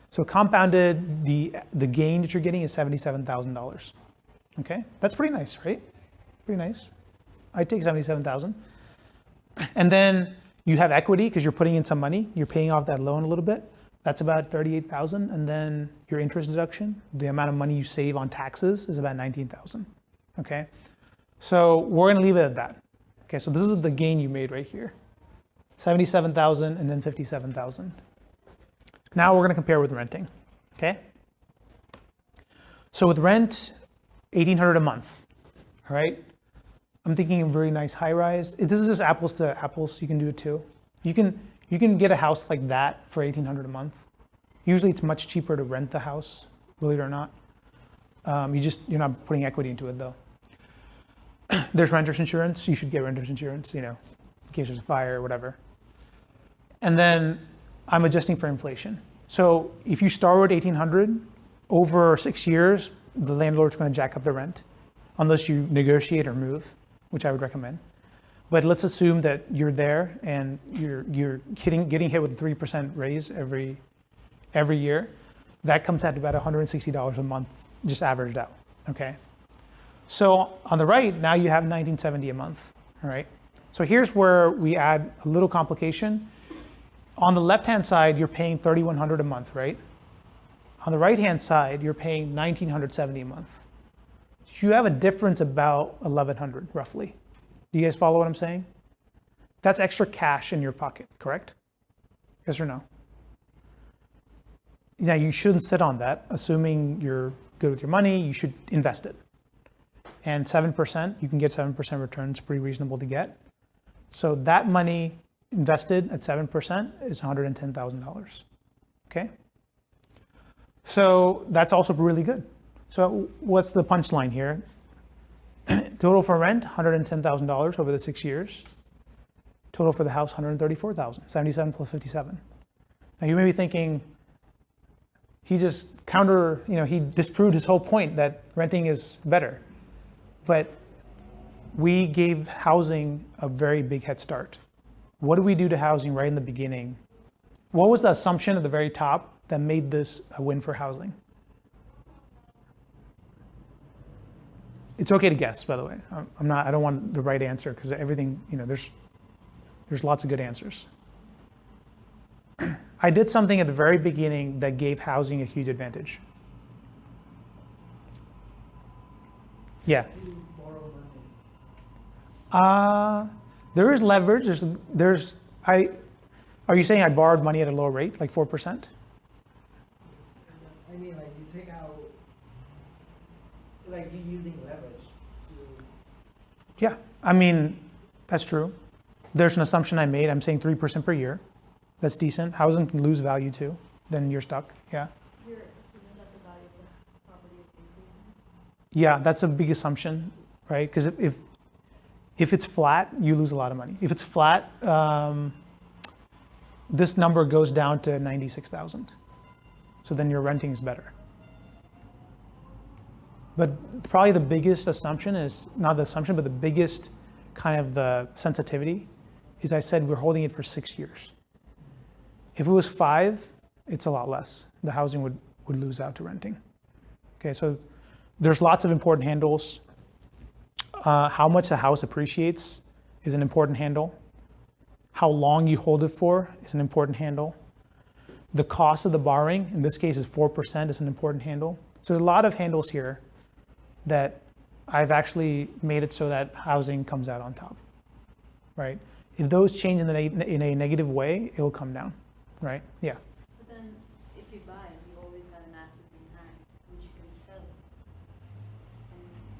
So compounded, the gain that you're getting is $77,000. Okay. That's pretty nice, right? Pretty nice. I'd take $77,000. And then you have equity because you're putting in some money. You're paying off that loan a little bit. That's about $38,000. And then your interest deduction, the amount of money you save on taxes, is about $19,000. Okay. So we're going to leave it at that. Okay. So this is the gain you made right here. $77,000 and then $57,000. Now we're going to compare with renting. Okay. So with rent, $1,800 a month. All right. I'm thinking a very nice high rise. This is just apples to apples. You can do it too. You can get a house like that for $1,800 a month. Usually it's much cheaper to rent the house, believe it or not. You're not putting equity into it though. There's renter's insurance. You should get renter's insurance, in case there's a fire or whatever. And then I'm adjusting for inflation. So if you start with $1,800, over 6 years, the landlord's going to jack up the rent unless you negotiate or move, which I would recommend. But let's assume that you're there and you're getting hit with a 3% raise every year. That comes out to about $160 a month, just averaged out. Okay. So on the right, now you have $1,970 a month. All right. So here's where we add a little complication. On the left-hand side, you're paying $3,100 a month, right? On the right-hand side, you're paying $1,970 a month. You have a difference about $1,100 roughly. Do you guys follow what I'm saying? That's extra cash in your pocket, correct? Yes or no? Now you shouldn't sit on that. Assuming you're good with your money, you should invest it. And 7%, you can get 7% returns, pretty reasonable to get. So that money invested at 7% is $110,000. Okay? So that's also really good. So what's the punchline here? Total for rent, $110,000 over the 6 years. Total for the house, $134,000, 77 plus 57. Now you may be thinking, he just he disproved his whole point that renting is better. But we gave housing a very big head start. What did we do to housing right in the beginning? What was the assumption at the very top that made this a win for housing? It's okay to guess, by the way. I don't want the right answer because everything, there's lots of good answers. I did something at the very beginning that gave housing a huge advantage. Yeah. There is leverage. Are you saying I borrowed money at a lower rate, like 4%? I mean, like you take out, like you using leverage to. Yeah, I mean, that's true. There's an assumption I made. I'm saying 3% per year. That's decent. Housing can lose value too. Then you're stuck. Yeah. You're assuming that the value of the property is increasing? Yeah, that's a big assumption, right? Because if it's flat, you lose a lot of money. If it's flat, this number goes down to 96,000. So then your renting is better. But probably the biggest assumption is, not the assumption, but the biggest kind of the sensitivity is I said we're holding it for 6 years. If it was 5, it's a lot less. The housing would lose out to renting. Okay, so there's lots of important handles. How much the house appreciates is an important handle. How long you hold it for is an important handle. The cost of the borrowing, in this case is 4%, is an important handle. So there's a lot of handles here that I've actually made it so that housing comes out on top, right? If those change in a negative way, it'll come down, right? Yeah. But then, if you buy, you always have an asset in hand, which you can sell.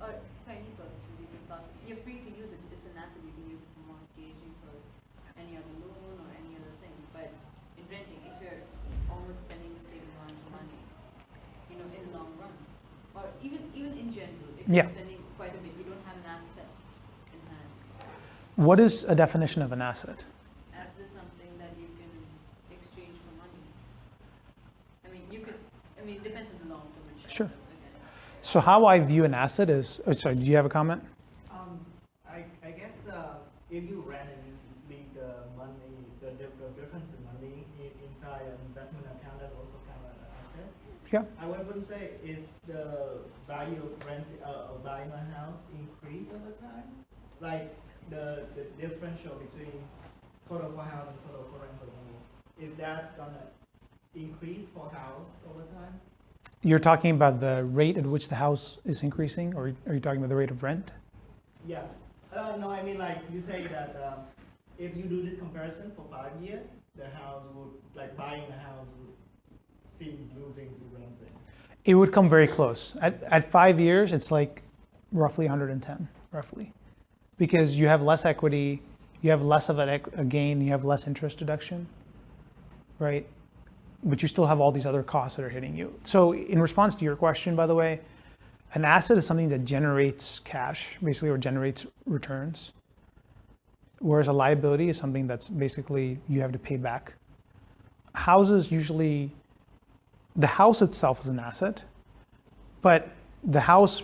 Or for any purposes, you can you're free to use it. It's an asset, you can use it for mortgaging, for any other loan or any other thing. But in renting, if you're almost spending the same amount of money, in the long run, or even in general, if Yeah. you're spending quite a bit, you don't have an asset in hand. What is a definition of an asset? Asset is something that you can exchange for money. It depends on the long term and Sure. short term again. So how I view an asset is, sorry, do you have a comment? I guess if you rent and you leave the money, the difference in money inside an investment account, that's also kind of an asset. Yeah. I would say is the value of buying a house increase over time? Like the differential between total for house and total for rental money, is that gonna increase for house over time? You're talking about the rate at which the house is increasing, or are you talking about the rate of rent? Yeah. No, I mean like you say that if you do this comparison for 5 years, the house would, like buying a house would seems losing to renting. It would come very close. At 5 years, it's like roughly 110, roughly. Because you have less equity, you have less of a gain, you have less interest deduction, right? But you still have all these other costs that are hitting you. So in response to your question, by the way, an asset is something that generates cash, basically, or generates returns. Whereas a liability is something that's basically you have to pay back. Houses usually, the house itself is an asset, but the house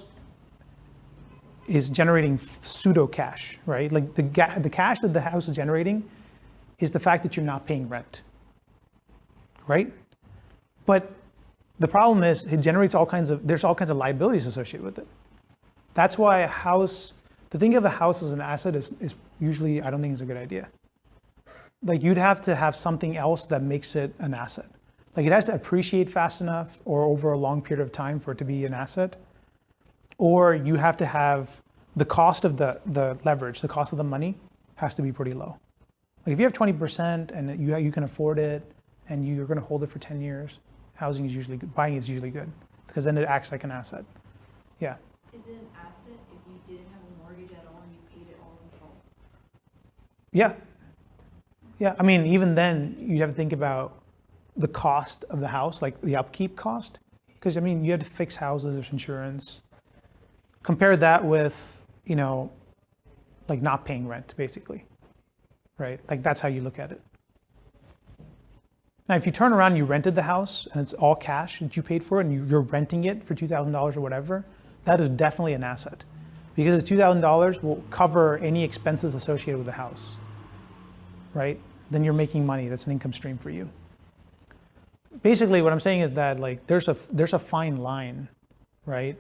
is generating pseudo cash, right? Like the cash that the house is generating is the fact that you're not paying rent, right? But the problem is it generates there's all kinds of liabilities associated with it. That's why to think of a house as an asset is usually, I don't think is a good idea. Like you'd have to have something else that makes it an asset. Like it has to appreciate fast enough or over a long period of time for it to be an asset. Or you have to have the cost of the leverage, the cost of the money has to be pretty low. Like if you have 20% and you can afford it and you're going to hold it for 10 years, housing is usually good, buying is usually good because then it acts like an asset. Yeah. Is it an asset if you Yeah. Yeah, I mean, even then, you have to think about the cost of the house, like the upkeep cost. Because, I mean, you have to fix houses, there's insurance. Compare that with, like not paying rent, basically, right? Like that's how you look at it. Now, if you turn around and you rented the house and it's all cash that you paid for it and you're renting it for $2,000 or whatever, that is definitely an asset. Because the $2,000 will cover any expenses associated with the house, right? Then you're making money. That's an income stream for you. Basically, what I'm saying is that like there's a fine line, right?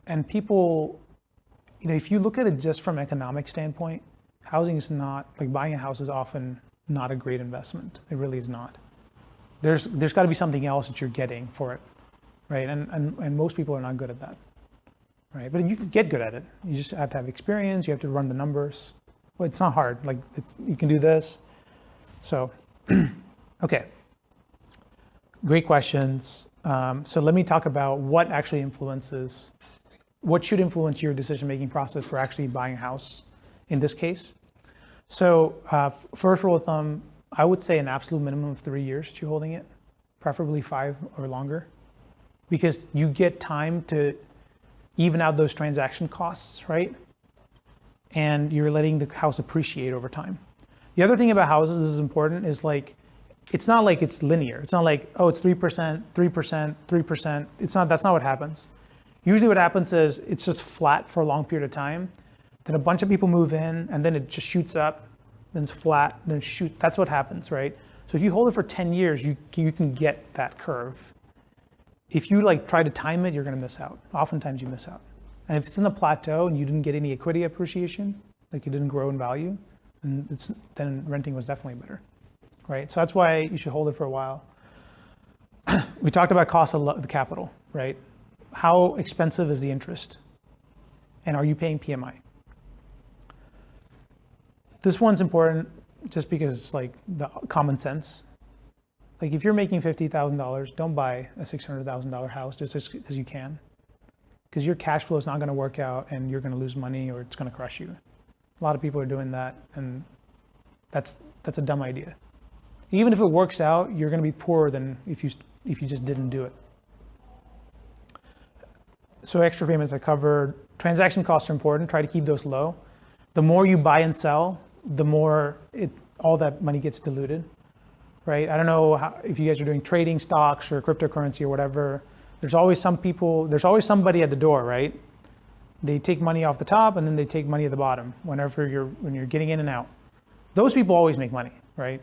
And people, if you look at it just from economic standpoint, housing is not, like buying a house is often not a great investment. It really is not. There's got to be something else that you're getting for it, right? And most people are not good at that, right? But you can get good at it. You just have to have experience. You have to run the numbers. Well, it's not hard. Like you can do this. So, okay. Great questions. So let me talk about what should influence your decision-making process for actually buying a house in this case. So first rule of thumb, I would say an absolute minimum of 3 years that you're holding it, preferably 5 or longer, because you get time to even out those transaction costs, right? And you're letting the house appreciate over time. The other thing about houses, this is important, is like, it's not like it's linear. It's not like, oh, it's 3%, 3%, 3%. That's not what happens. Usually what happens is it's just flat for a long period of time. Then a bunch of people move in and then it just shoots up, then it's flat, then it shoots. That's what happens, right? So if you hold it for 10 years, you can get that curve. If you like try to time it, you're gonna miss out. Oftentimes you miss out. And if it's in a plateau and you didn't get any equity appreciation, like it didn't grow in value, then renting was definitely better, right? So that's why you should hold it for a while. We talked about cost of the capital, right? How expensive is the interest? And are you paying PMI? This one's important just because it's like the common sense. Like if you're making $50,000, don't buy a $600,000 house just because you can. Because your cash flow is not gonna work out and you're gonna lose money or it's gonna crush you. A lot of people are doing that and that's a dumb idea. Even if it works out, you're gonna be poorer than if you just didn't do it. So extra payments are covered. Transaction costs are important, try to keep those low. The more you buy and sell, the more all that money gets diluted, right? I don't know if you guys are doing trading stocks or cryptocurrency or whatever. There's always somebody at the door, right? They take money off the top and then they take money at the bottom when you're getting in and out. Those people always make money, right?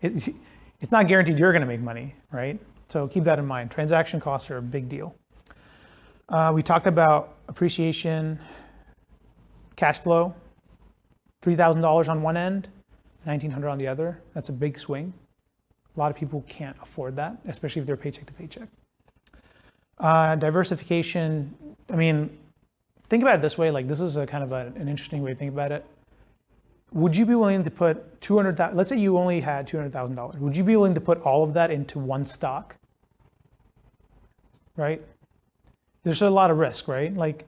It's not guaranteed you're gonna make money, right? So keep that in mind. Transaction costs are a big deal. We talked about appreciation, cash flow, $3,000 on one end, $1,900 on the other. That's a big swing. A lot of people can't afford that, especially if they're paycheck to paycheck. Diversification, I mean, think about it this way, like this is a kind of an interesting way to think about it. Would you be willing to put $200,000, let's say you only had $200,000, would you be willing to put all of that into one stock? Right? There's a lot of risk, right? Like,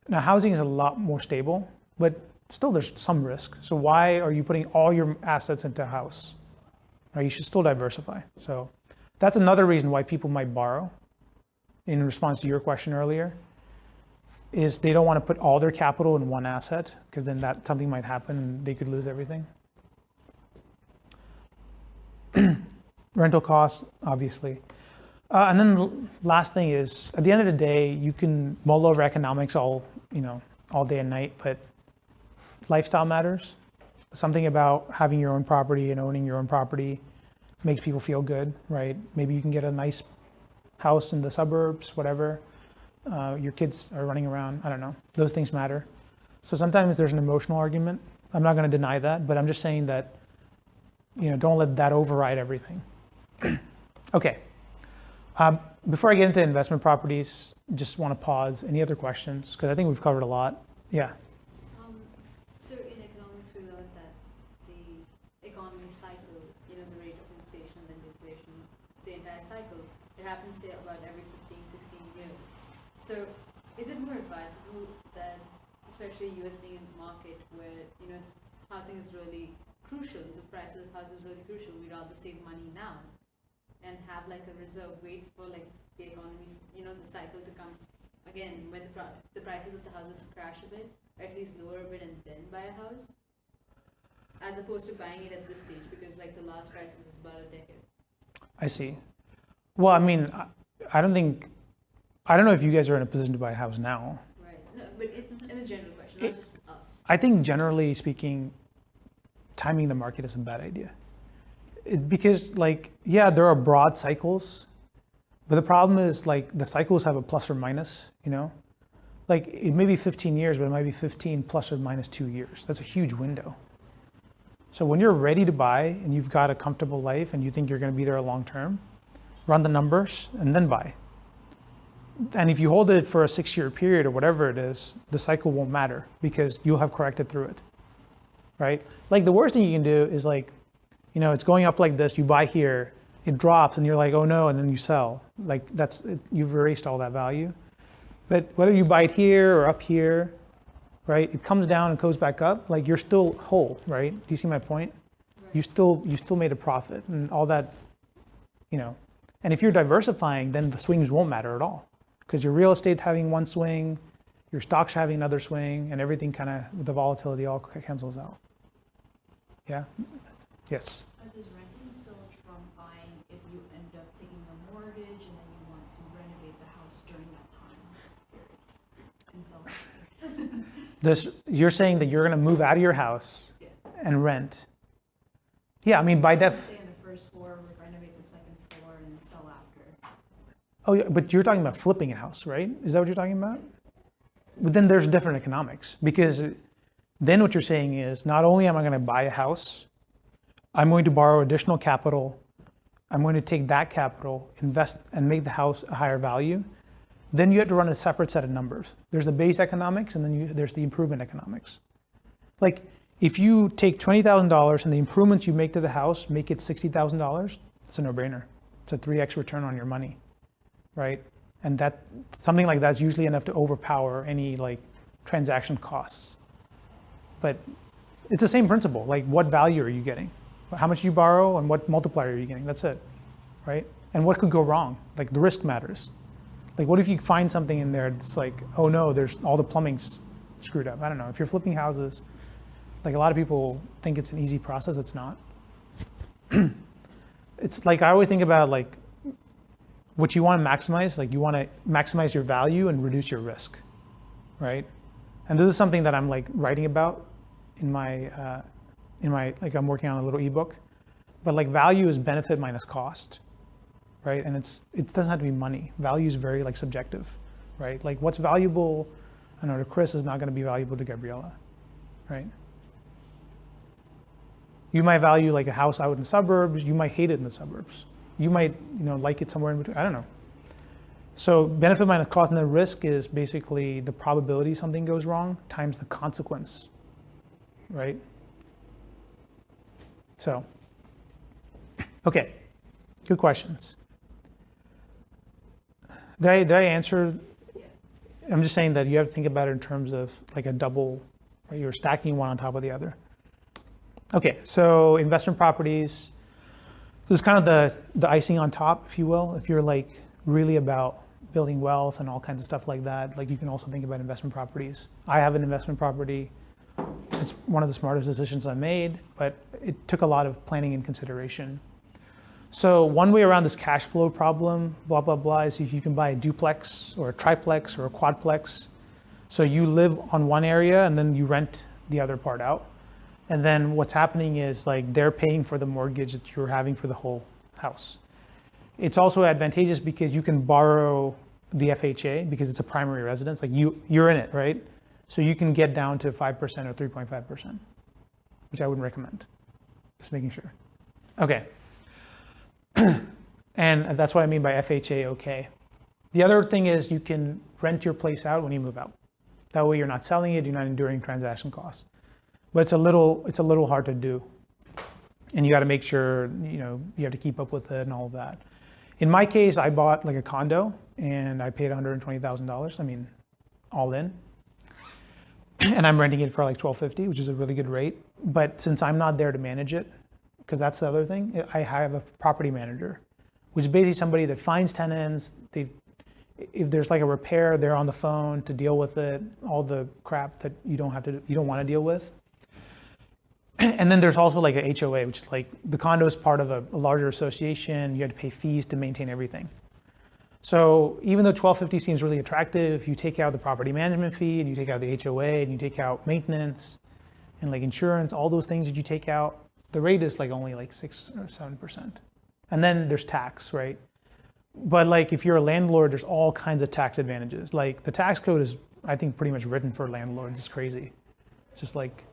now housing is a lot more stable, but still there's some risk. So why are you putting all your assets into a house? Right? You should still diversify. So that's another reason why people might borrow, in response to your question earlier, is they don't want to put all their capital in one asset, because then something might happen and they could lose everything. Rental costs, obviously. And then the last thing is, at the end of the day, you can mull over economics all day and night, but lifestyle matters. Something about having your own property and owning your own property makes people feel good, right? Maybe you can get a nice house in the suburbs, whatever. Your kids are running around, I don't know. Those things matter. So sometimes there's an emotional argument. I'm not going to deny that, but I'm just saying that, don't let that override everything. Okay. Before I get into investment properties, just want to pause. Any other questions? Because I think we've covered a lot. Yeah. So in economics, we learned that the economy cycle, the rate of inflation and deflation, the entire cycle, it happens, say, about every 15, 16 years. So is it more advisable that, especially US being a market where, it's housing is really crucial, the price of housing is really crucial, we'd rather save money now and have like a reserve, wait for like the economy's, the cycle to come again when the prices of the houses crash a bit, or at least lower a bit, and then buy a house, as opposed to buying it at this stage, because like the last crisis was about a decade. I see. Well, I mean, I don't know if you guys are in a position to buy a house now. Right. No, but in a general question, not just us. I think generally speaking, timing the market is a bad idea. Because like, yeah, there are broad cycles, but the problem is like the cycles have a plus or minus, Like it may be 15 years, but it might be 15 plus or minus 2 years. That's a huge window. So when you're ready to buy and you've got a comfortable life and you think you're going to be there long term, run the numbers and then buy. And if you hold it for a 6-year period or whatever it is, the cycle won't matter because you'll have corrected through it, right? Like the worst thing you can do is like, it's going up like this, you buy here, it drops and you're like, oh no, and then you sell. Like you've erased all that value. But whether you buy it here or up here, right, it comes down and goes back up, like you're still whole, right? Do you see my point? Right. You still made a profit and all that, And if you're diversifying, then the swings won't matter at all because your real estate having one swing, your stocks having another swing, and everything kind of, the volatility all cancels out. Yeah? Yes? But does renting still trump buying if you end up taking a mortgage and then you want to renovate the house during that time period and sell it? You're saying that you're going to move out of your house Yeah. and rent. Yeah, I mean, by Stay on the first floor, renovate the second floor, and then sell after. Oh, yeah, but you're talking about flipping a house, right? Is that what you're talking about? But then there's different economics because then what you're saying is not only am I going to buy a house, I'm going to borrow additional capital. I'm going to take that capital, invest, and make the house a higher value. Then you have to run a separate set of numbers. There's the base economics, and then there's the improvement economics. Like if you take $20,000 and the improvements you make to the house make it $60,000, it's a no-brainer. It's a 3x return on your money, right? And that something like that's usually enough to overpower any like transaction costs. But it's the same principle. Like what value are you getting? How much you borrow and what multiplier are you getting? That's it, right? And what could go wrong? Like the risk matters. Like what if you find something in there that's like, oh no, there's all the plumbing's screwed up. I don't know. If you're flipping houses, like a lot of people think it's an easy process. It's not. It's like I always think about like what you want to maximize. Like you want to maximize your value and reduce your risk, right? And this is something that I'm like writing about in my like I'm working on a little ebook. But like value is benefit minus cost, right? And it doesn't have to be money. Value is very like subjective, right? Like what's valuable, I know to Chris is not going to be valuable to Gabriella, right? You might value like a house out in the suburbs. You might hate it in the suburbs. You might like it somewhere in between. I don't know. So benefit minus cost, and the risk is basically the probability something goes wrong times the consequence, right? So, okay, good questions. Did I answer? I'm just saying that you have to think about it in terms of like a double, right? You're stacking one on top of the other. Okay, so investment properties. This is kind of the icing on top, if you will. If you're like really about building wealth and all kinds of stuff like that, like you can also think about investment properties. I have an investment property. It's one of the smartest decisions I made, but it took a lot of planning and consideration. So one way around this cash flow problem, blah, blah, blah, is if you can buy a duplex or a triplex or a quadplex. So you live on one area and then you rent the other part out. And then what's happening is like they're paying for the mortgage that you're having for the whole house. It's also advantageous because you can borrow the FHA because it's a primary residence. Like you're in it, right? So you can get down to 5% or 3.5%, which I wouldn't recommend. Just making sure. Okay. And that's what I mean by FHA okay. The other thing is you can rent your place out when you move out. That way you're not selling it, you're not enduring transaction costs. But it's a little hard to do. And you got to make sure, you have to keep up with it and all of that. In my case, I bought like a condo and I paid $120,000. I mean, all in. And I'm renting it for like $1,250, which is a really good rate. But since I'm not there to manage it, because that's the other thing, I have a property manager, which is basically somebody that finds tenants. If there's like a repair, they're on the phone to deal with it, all the crap that you don't want to deal with. And then there's also like a HOA, which is like the condo is part of a larger association. You have to pay fees to maintain everything. So even though $1,250 seems really attractive, you take out the property management fee and you take out the HOA and you take out maintenance and like insurance, all those things that you take out, the rate is like only like 6 or 7%. And then there's tax, right? But like if you're a landlord, there's all kinds of tax advantages. Like the tax code is, I think, pretty much written for landlords. It's crazy. It's just like,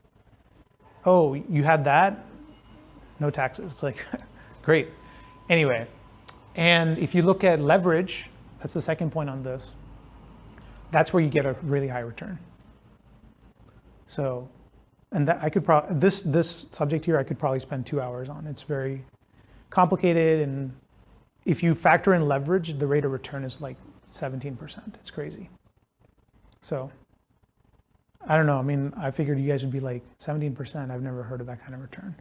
oh, you had that? No taxes. It's like, great. Anyway, and if you look at leverage, that's the second point on this. That's where you get a really high return. So, and that I could probably, this subject here, I could probably spend 2 hours on. It's very complicated, and if you factor in leverage, the rate of return is like 17%. It's crazy. So, I don't know. I mean, I figured you guys would be like 17%. I've never heard of that kind of return.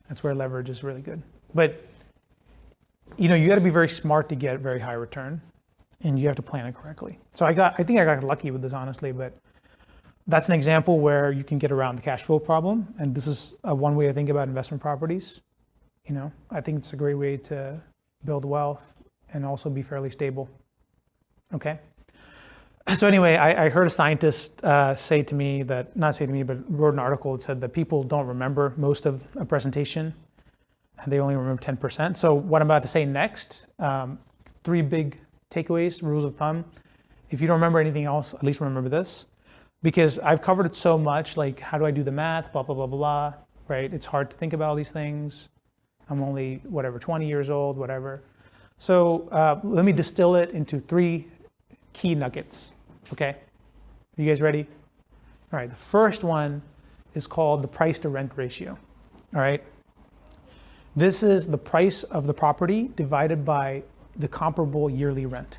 That's where leverage is really good. But, you know, you got to be very smart to get very high return, and you have to plan it correctly. So I think I got lucky with this, honestly, but that's an example where you can get around the cash flow problem. And this is one way I think about investment properties. You know, I think it's a great way to build wealth and also be fairly stable. Okay. So anyway, I heard a scientist say to me that, not say to me, but wrote an article that said that people don't remember most of a presentation, and they only remember 10%. So what I'm about to say next, 3 big takeaways, rules of thumb. If you don't remember anything else, at least remember this, because I've covered it so much, like how do I do the math, blah, blah, blah, blah, blah, right? It's hard to think about all these things. I'm only, 20 years old, whatever. So let me distill it into 3 key nuggets. Okay, you guys ready? All right, the first one is called the price to rent ratio. All right, this is the price of the property divided by the comparable yearly rent.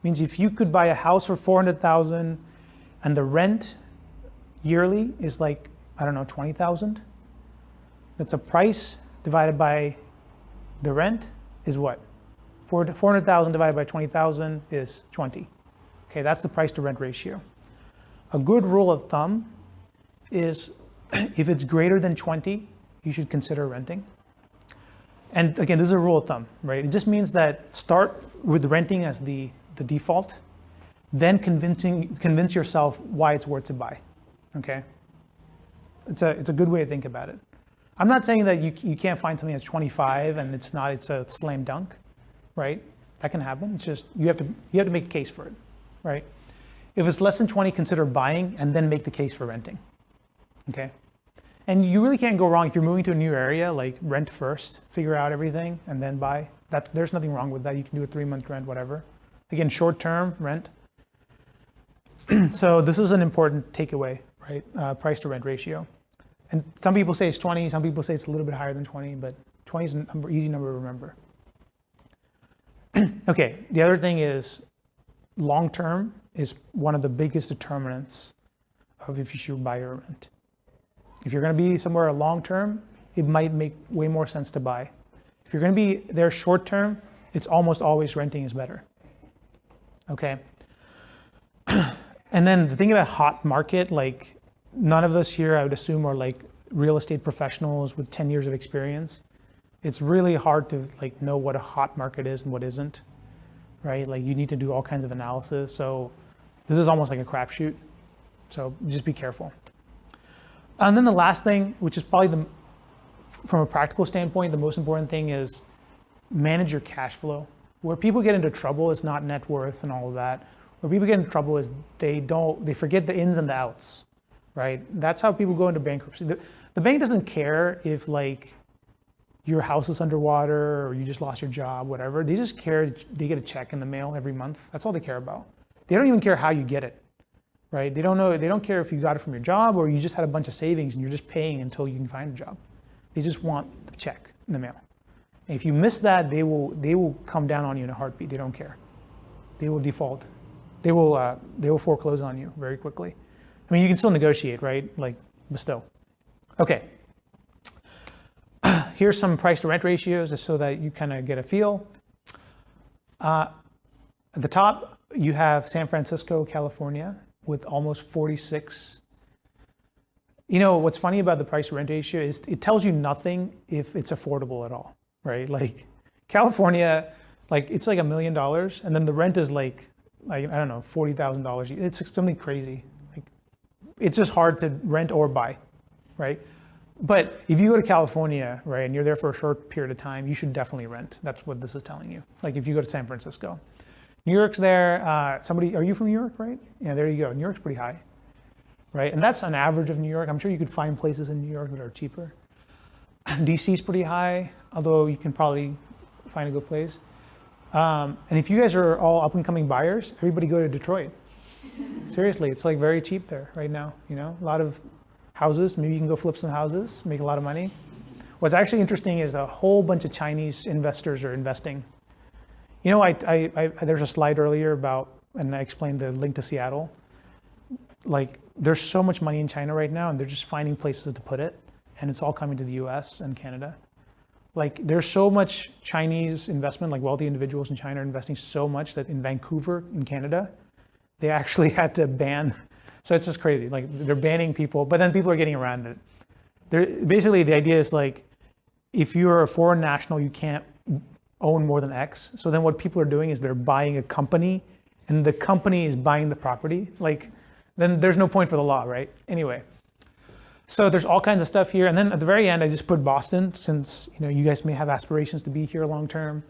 Means if you could buy a house for $400,000 and the rent yearly is like, I don't know, $20,000, that's a price divided by the rent is what? 400,000 divided by 20,000 is 20. Okay, that's the price to rent ratio. A good rule of thumb is if it's greater than 20, you should consider renting. And again, this is a rule of thumb, right? It just means that start with renting as the default, then convince yourself why it's worth to buy. Okay? It's a good way to think about it. I'm not saying that you can't find something that's 25 and it's a slam dunk, right? That can happen. It's just you have to make a case for it. Right? If it's less than 20, consider buying and then make the case for renting. Okay? And you really can't go wrong if you're moving to a new area, like rent first, figure out everything, and then buy. There's nothing wrong with that. You can do a 3-month rent, whatever. Again, short-term rent. So this is an important takeaway, right? Price to rent ratio. And some people say it's 20, some people say it's a little bit higher than 20, but 20 is an easy number to remember. Okay, the other thing is, long-term is one of the biggest determinants of if you should buy or rent. If you're going to be somewhere long-term, it might make way more sense to buy. If you're going to be there short-term, it's almost always renting is better. Okay. And then the thing about hot market, like none of us here, I would assume, are like real estate professionals with 10 years of experience. It's really hard to like know what a hot market is and what isn't. Right? Like you need to do all kinds of analysis. So this is almost like a crapshoot. So just be careful. And then the last thing, which is probably from a practical standpoint, the most important thing is manage your cash flow. Where people get into trouble is not net worth and all of that. Where people get into trouble is they forget the ins and the outs, right? That's how people go into bankruptcy. The bank doesn't care if like your house is underwater or you just lost your job, whatever. They just care they get a check in the mail every month. That's all they care about. They don't even care how you get it, right? They don't care if you got it from your job or you just had a bunch of savings and you're just paying until you can find a job. They just want the check in the mail. And if you miss that, they will come down on you in a heartbeat. They don't care. They will default. They will foreclose on you very quickly. I mean, you can still negotiate, right? Like, but still. Okay. Here's some price to rent ratios just so that you kind of get a feel. At the top, you have San Francisco, California, with almost 46. You know, what's funny about the price to rent ratio is it tells you nothing if it's affordable at all, right? Like California, like it's like $1 million, and then the rent is like I don't know, $40,000. It's something crazy. Like it's just hard to rent or buy, right? But if you go to California, right, and you're there for a short period of time, you should definitely rent. That's what this is telling you. Like if you go to San Francisco. New York's there. Are you from New York, right? Yeah, there you go. New York's pretty high, right? And that's an average of New York. I'm sure you could find places in New York that are cheaper. DC's pretty high, although you can probably find a good place. And if you guys are all up and coming buyers, everybody go to Detroit. Seriously, it's like very cheap there right now. You know, a lot of houses. Maybe you can go flip some houses, make a lot of money. What's actually interesting is a whole bunch of Chinese investors are investing. You know, there's a slide earlier about, and I explained the link to Seattle. Like, there's so much money in China right now, and they're just finding places to put it, and it's all coming to the U.S. and Canada. Like, there's so much Chinese investment, like wealthy individuals in China are investing so much that in Vancouver, in Canada, they actually had to ban. So it's just crazy. Like, they're banning people, but then people are getting around it. Basically, the idea is like, if you're a foreign national, you can't own more than X. So then what people are doing is they're buying a company, and the company is buying the property. Like, then there's no point for the law, right? Anyway, so there's all kinds of stuff here. And then at the very end, I just put Boston, since you guys may have aspirations to be here long term.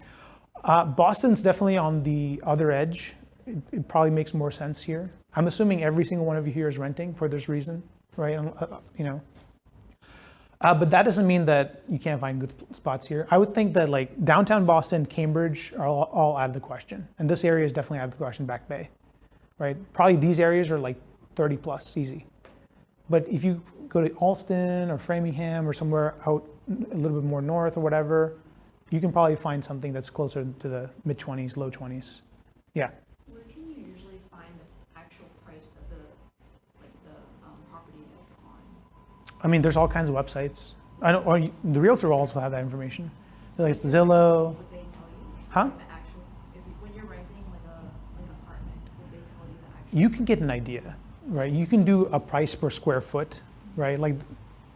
Boston's definitely on the other edge. It probably makes more sense here. I'm assuming every single one of you here is renting for this reason, right? But that doesn't mean that you can't find good spots here. I would think that like downtown Boston, Cambridge are all out of the question. And this area is definitely out of the question, Back Bay, right? Probably these areas are like 30 plus, easy. But if you go to Alston or Framingham or somewhere out a little bit more north or whatever, you can probably find something that's closer to the mid-20s, low 20s. Yeah. Where can you usually find the actual price of the property on? I mean, there's all kinds of websites. The realtor will also have that information. Like Zillow. Would they tell you? Huh? The actual, when you're renting an apartment, would they tell you the actual? You can get an idea, right? You can do a price per square foot, right? Like,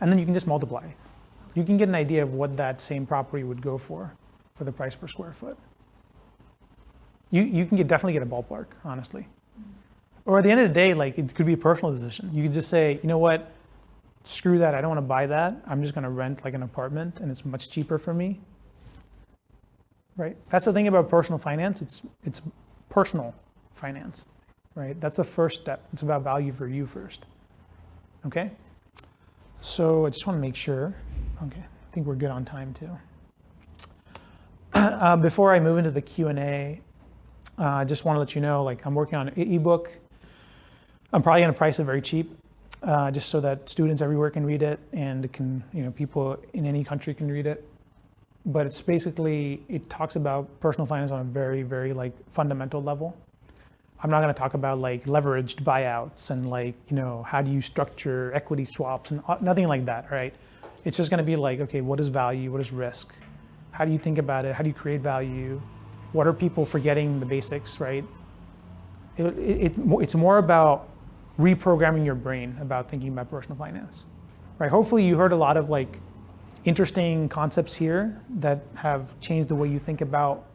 and then you can just multiply. You can get an idea of what that same property would go for the price per square foot. You can definitely get a ballpark, honestly. Or at the end of the day, like it could be a personal decision. You could just say, you know what? Screw that, I don't want to buy that. I'm just going to rent like an apartment and it's much cheaper for me. Right? That's the thing about personal finance. It's personal finance, right? That's the first step. It's about value for you first. Okay? So I just want to make sure. Okay, I think we're good on time too. Before I move into the Q&A, I just want to let you know, like I'm working on an ebook. I'm probably going to price it very cheap. Just so that students everywhere can read it and people in any country can read it. But it's basically, it talks about personal finance on a very, very like fundamental level. I'm not going to talk about like leveraged buyouts and like, how do you structure equity swaps and nothing like that, right? It's just going to be like, okay, what is value? What is risk? How do you think about it? How do you create value? What are people forgetting the basics, right? It's more about reprogramming your brain about thinking about personal finance, right? Hopefully you heard a lot of like interesting concepts here that have changed the way you think about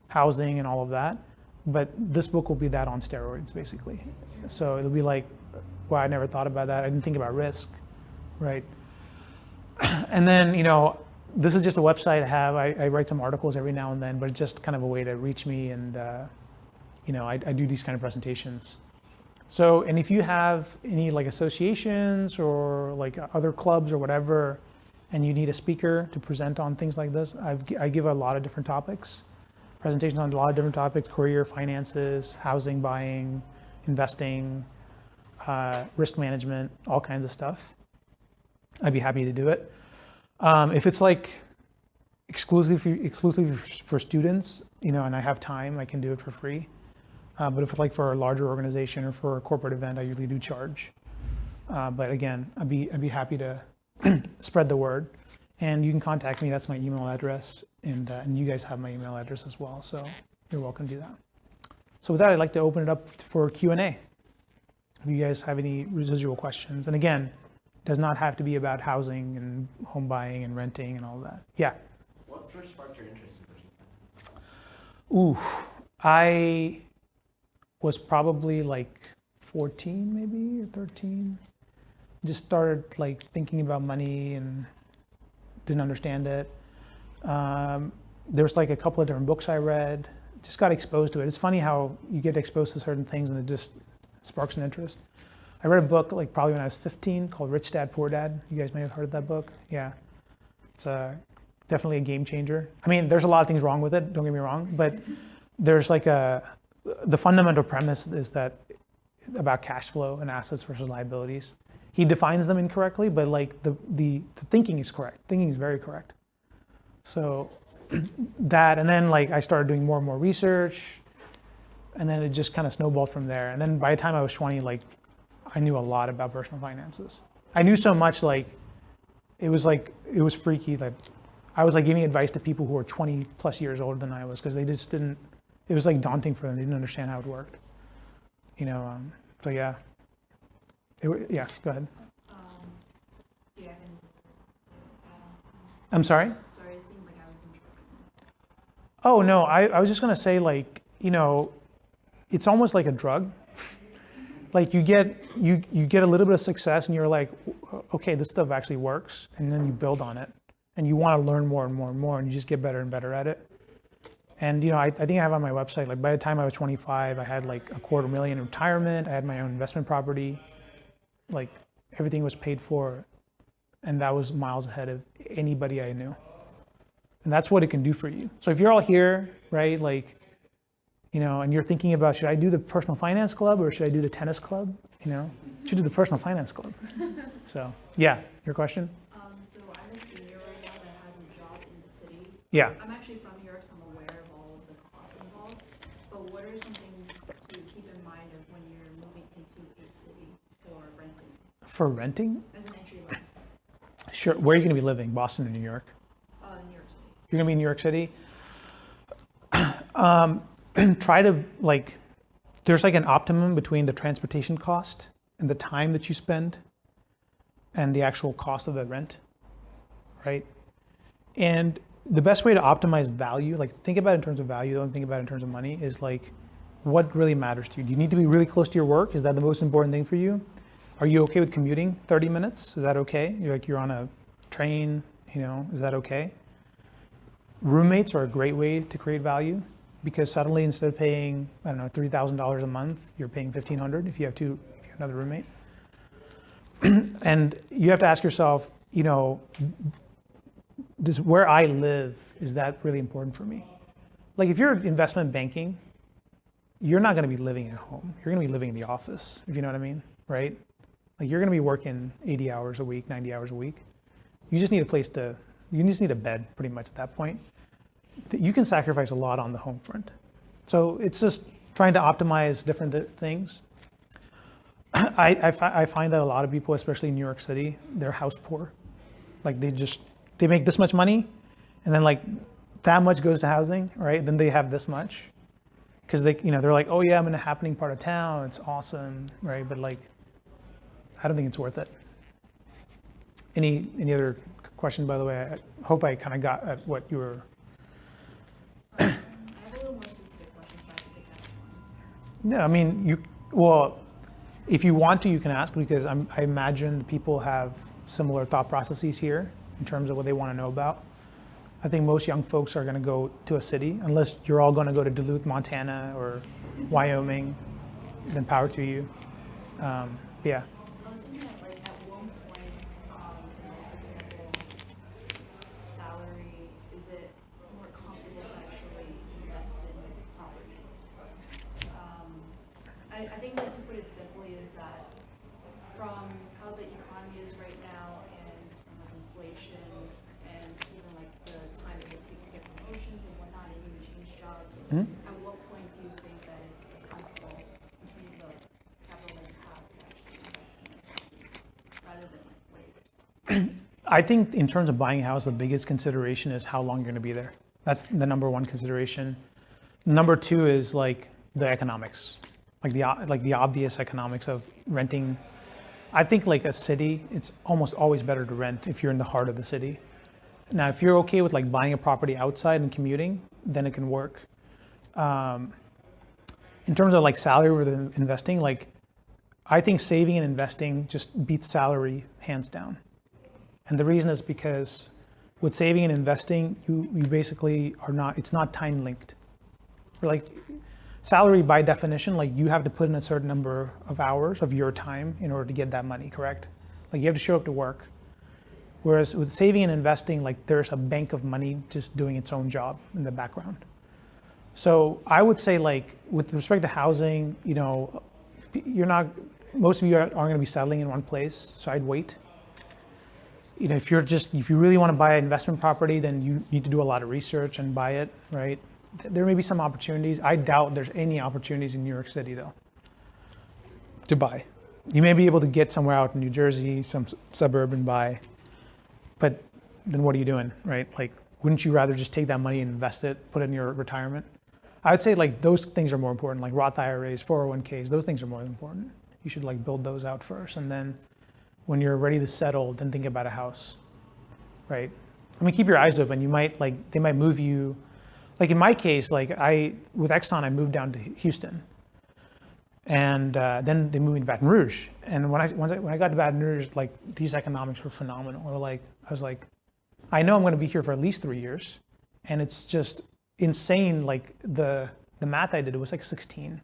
housing and all of that. But this book will be that on steroids, basically. So it'll be like, wow, I never thought about that. I didn't think about risk, right? And then, this is just a website I have. I write some articles every now and then, but it's just kind of a way to reach me. And, I do these kind of presentations. So, and if you have any like associations or like other clubs or whatever, and you need a speaker to present on things like this, I give a lot of different topics, presentations on a lot of different topics: career, finances, housing, buying, investing, risk management, all kinds of stuff. I'd be happy to do it. If it's like exclusively for students, and I have time, I can do it for free. But if it's like for a larger organization or for a corporate event, I usually do charge. But again, I'd be happy to spread the word. And you can contact me. That's my email address. And you guys have my email address as well. So you're welcome to do that. So with that, I'd like to open it up for Q&A. If you guys have any residual questions. And again, it does not have to be about housing and home buying and renting and all that. Yeah. What first sparked your interest in personal finance? Ooh, I was probably like 14 maybe or 13. Just started like thinking about money and didn't understand it. There was like a couple of different books I read. Just got exposed to it. It's funny how you get exposed to certain things and it just sparks an interest. I read a book like probably when I was 15 called Rich Dad, Poor Dad. You guys may have heard of that book. Yeah, it's definitely a game changer. I mean, there's a lot of things wrong with it, don't get me wrong, but there's like the fundamental premise is that about cash flow and assets versus liabilities. He defines them incorrectly, but like the thinking is correct. Thinking is very correct. So that, and then like I started doing more and more research, and then it just kind of snowballed from there. And then by the time I was 20, like I knew a lot about personal finances. I knew so much, like it was freaky. Like I was like giving advice to people who were 20 plus years older than I was because they just didn't. It was like daunting for them. They didn't understand how it worked. You know. So yeah. Yeah. Go ahead. Do you have any I'm sorry. Sorry, it seemed like I was interrupting. Oh no, I was just gonna say, like, you know, it's almost like a drug. Like you get a little bit of success and you're like, okay, this stuff actually works, and then you build on it, and you want to learn more and more and more, and you just get better and better at it. And you know, I think I have on my website, like by the time I was 25, I had like $250,000 in retirement. I had my own investment property, like everything was paid for, and that was miles ahead of anybody I knew. And that's what it can do for you. So if you're all here, right, like, you know, and you're thinking about, should I do the personal finance club or should I do the tennis club? You know, you should do the personal finance club. So yeah, your question? So I'm a senior right now that has a job in the city. Yeah. I'm actually from New York, so I'm aware of all of the costs involved. But what are some things to keep in mind of when you're moving into a city for renting For renting? as an entry level? Sure. Where are you going to be living? Boston or New York? New York City. You're going to be in New York City? Try to, like, there's like an optimum between the transportation cost and the time that you spend and the actual cost of the rent, right? And the best way to optimize value, like think about it in terms of value, don't think about it in terms of money, is like what really matters to you. Do you need to be really close to your work? Is that the most important thing for you? Are you okay with commuting 30 minutes? Is that okay? You're on a train, you know, is that okay? Roommates are a great way to create value, because suddenly instead of paying, I don't know, $3,000 a month, you're paying $1,500 if you have another roommate. And you have to ask yourself, you know, does where I live, is that really important for me? Like if you're investment banking, you're not gonna be living at home. You're gonna be living in the office, if you know what I mean, right? Like you're gonna be working 80 hours a week, 90 hours a week. You just need a place to, you just need a bed pretty much at that point. You can sacrifice a lot on the home front. So it's just trying to optimize different things. I find that a lot of people, especially in New York City, they're house poor. Like they make this much money, and then like that much goes to housing, right? Then they have this much. Because they're like, oh yeah, I'm in a happening part of town, it's awesome, right? But like, I don't think it's worth it. Any other question, by the way? I hope I kind of got at what you were. I have a little more specific questions, but I can take that one. No, I mean, if you want to, you can ask, because I imagine people have similar thought processes here in terms of what they want to know about. I think most young folks are going to go to a city, unless you're all going to go to Duluth, Montana, or Wyoming, then power to you. Yeah. I was thinking that, like, at one point, for example, salary, is it more comfortable to actually invest in property? I think, like, to put it simply, is that from how the economy is right now, and from like inflation, and even like the time it would take to get promotions and whatnot, and even change jobs, at what point do you think that it's comfortable in terms of capital that you have to actually invest in it, rather than like wait? I think in terms of buying a house, the biggest consideration is how long you're going to be there. That's the number one consideration. Number two is like the economics, like the obvious economics of renting. I think like a city, it's almost always better to rent if you're in the heart of the city. Now, if you're okay with like buying a property outside and commuting, then it can work. In terms of like salary over the investing, like I think saving and investing just beats salary hands down. And the reason is because with saving and investing, you basically are not, it's not time linked. Like salary by definition, like you have to put in a certain number of hours of your time in order to get that money, correct? Like you have to show up to work. Whereas with saving and investing, like there's a bank of money just doing its own job in the background. So I would say like with respect to housing, you know, most of you aren't going to be settling in one place. So I'd wait. You know, if you really want to buy an investment property, then you need to do a lot of research and buy it, right? There may be some opportunities. I doubt there's any opportunities in New York City though to buy. You may be able to get somewhere out in New Jersey, some suburban buy, but then what are you doing, right? Like, wouldn't you rather just take that money and invest it, put it in your retirement? I would say like those things are more important, like Roth IRAs, 401ks, those things are more important. You should like build those out first, and then when you're ready to settle, then think about a house, right? I mean, keep your eyes open. You might they might move you. Like in my case, like with Exxon, I moved down to Houston, and then they moved me to Baton Rouge. And when I got to Baton Rouge, like these economics were phenomenal. I was like, I know I'm going to be here for at least 3 years, and it's just insane. Like the math I did, it was like 16.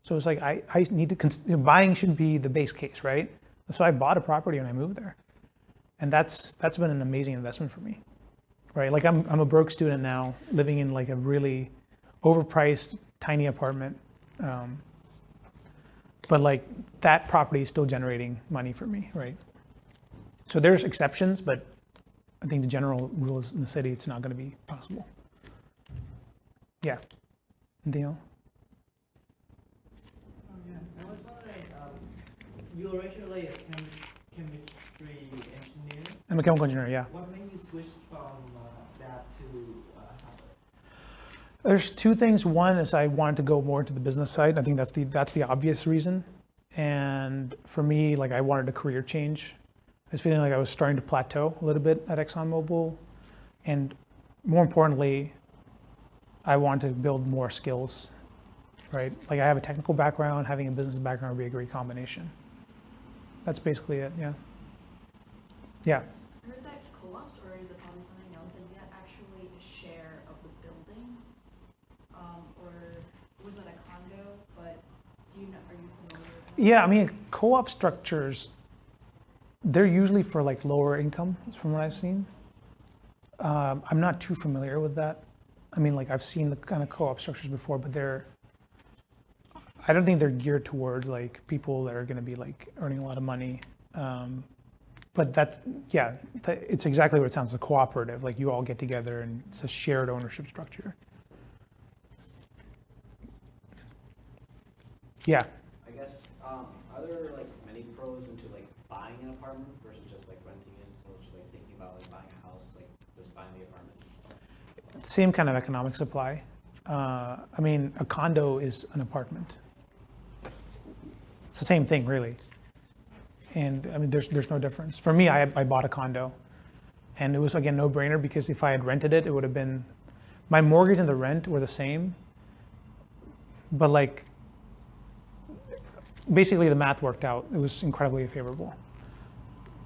So it's like I need to buying should be the base case, right? So I bought a property when I moved there, and that's been an amazing investment for me, right? Like I'm a broke student now, living in like a really overpriced tiny apartment, but like that property is still generating money for me, right? So there's exceptions, but I think the general rule is in the city, it's not going to be possible. Yeah. Anything else? Yeah, I was wondering, you're originally a chemistry engineer. I'm a chemical engineer, yeah. What made you switch from that to Harvard? There's two things. One is I wanted to go more into the business side. I think that's the obvious reason. And for me, like I wanted a career change. I was feeling like I was starting to plateau a little bit at ExxonMobil. And more importantly, I wanted to build more skills, right? Like I have a technical background, having a business background would be a great combination. That's basically it, yeah. Yeah. I heard that's co-ops, or is it probably something else, that you get actually a share of the building? Or was that a condo? But are you familiar with that? Yeah, I mean, co-op structures, they're usually for like lower income, from what I've seen. I'm not too familiar with that. I mean, like I've seen the kind of co-op structures before, but I don't think they're geared towards like people that are going to be like earning a lot of money. But it's exactly what it sounds like, cooperative. Like you all get together and it's a shared ownership structure. Yeah. I guess, are there like many pros into like buying an apartment versus just like renting it, or just like thinking about like buying a house, like just buying the apartment? Same kind of economic supply. I mean, a condo is an apartment. It's the same thing, really. And I mean, there's no difference. For me, I bought a condo, and it was again no-brainer because if I had rented it, it would have been, my mortgage and the rent were the same, but like, basically the math worked out. It was incredibly favorable.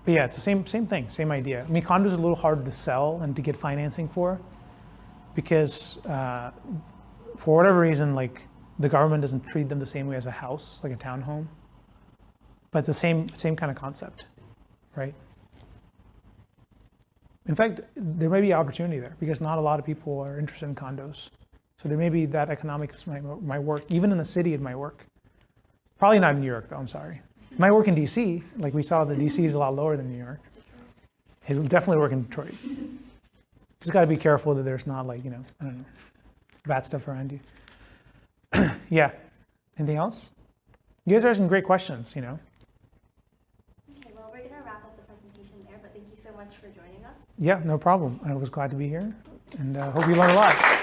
But yeah, it's the same thing, same idea. I mean, condos are a little hard to sell and to get financing for, because for whatever reason, like the government doesn't treat them the same way as a house, like a townhome. But the same kind of concept, right? In fact, there may be opportunity there because not a lot of people are interested in condos. So there may be that economics might work. Even in the city, it might work. Probably not in New York, though, I'm sorry. It might work in DC. Like we saw, the DC is a lot lower than New York. It'll definitely work in Detroit. Just got to be careful that there's not like, I don't know, bad stuff around you. Yeah. Anything else? You guys are asking great questions, Okay, well, we're going to wrap up the presentation there, but thank you so much Yeah, no problem. I was glad to be here, and hope you learned a lot.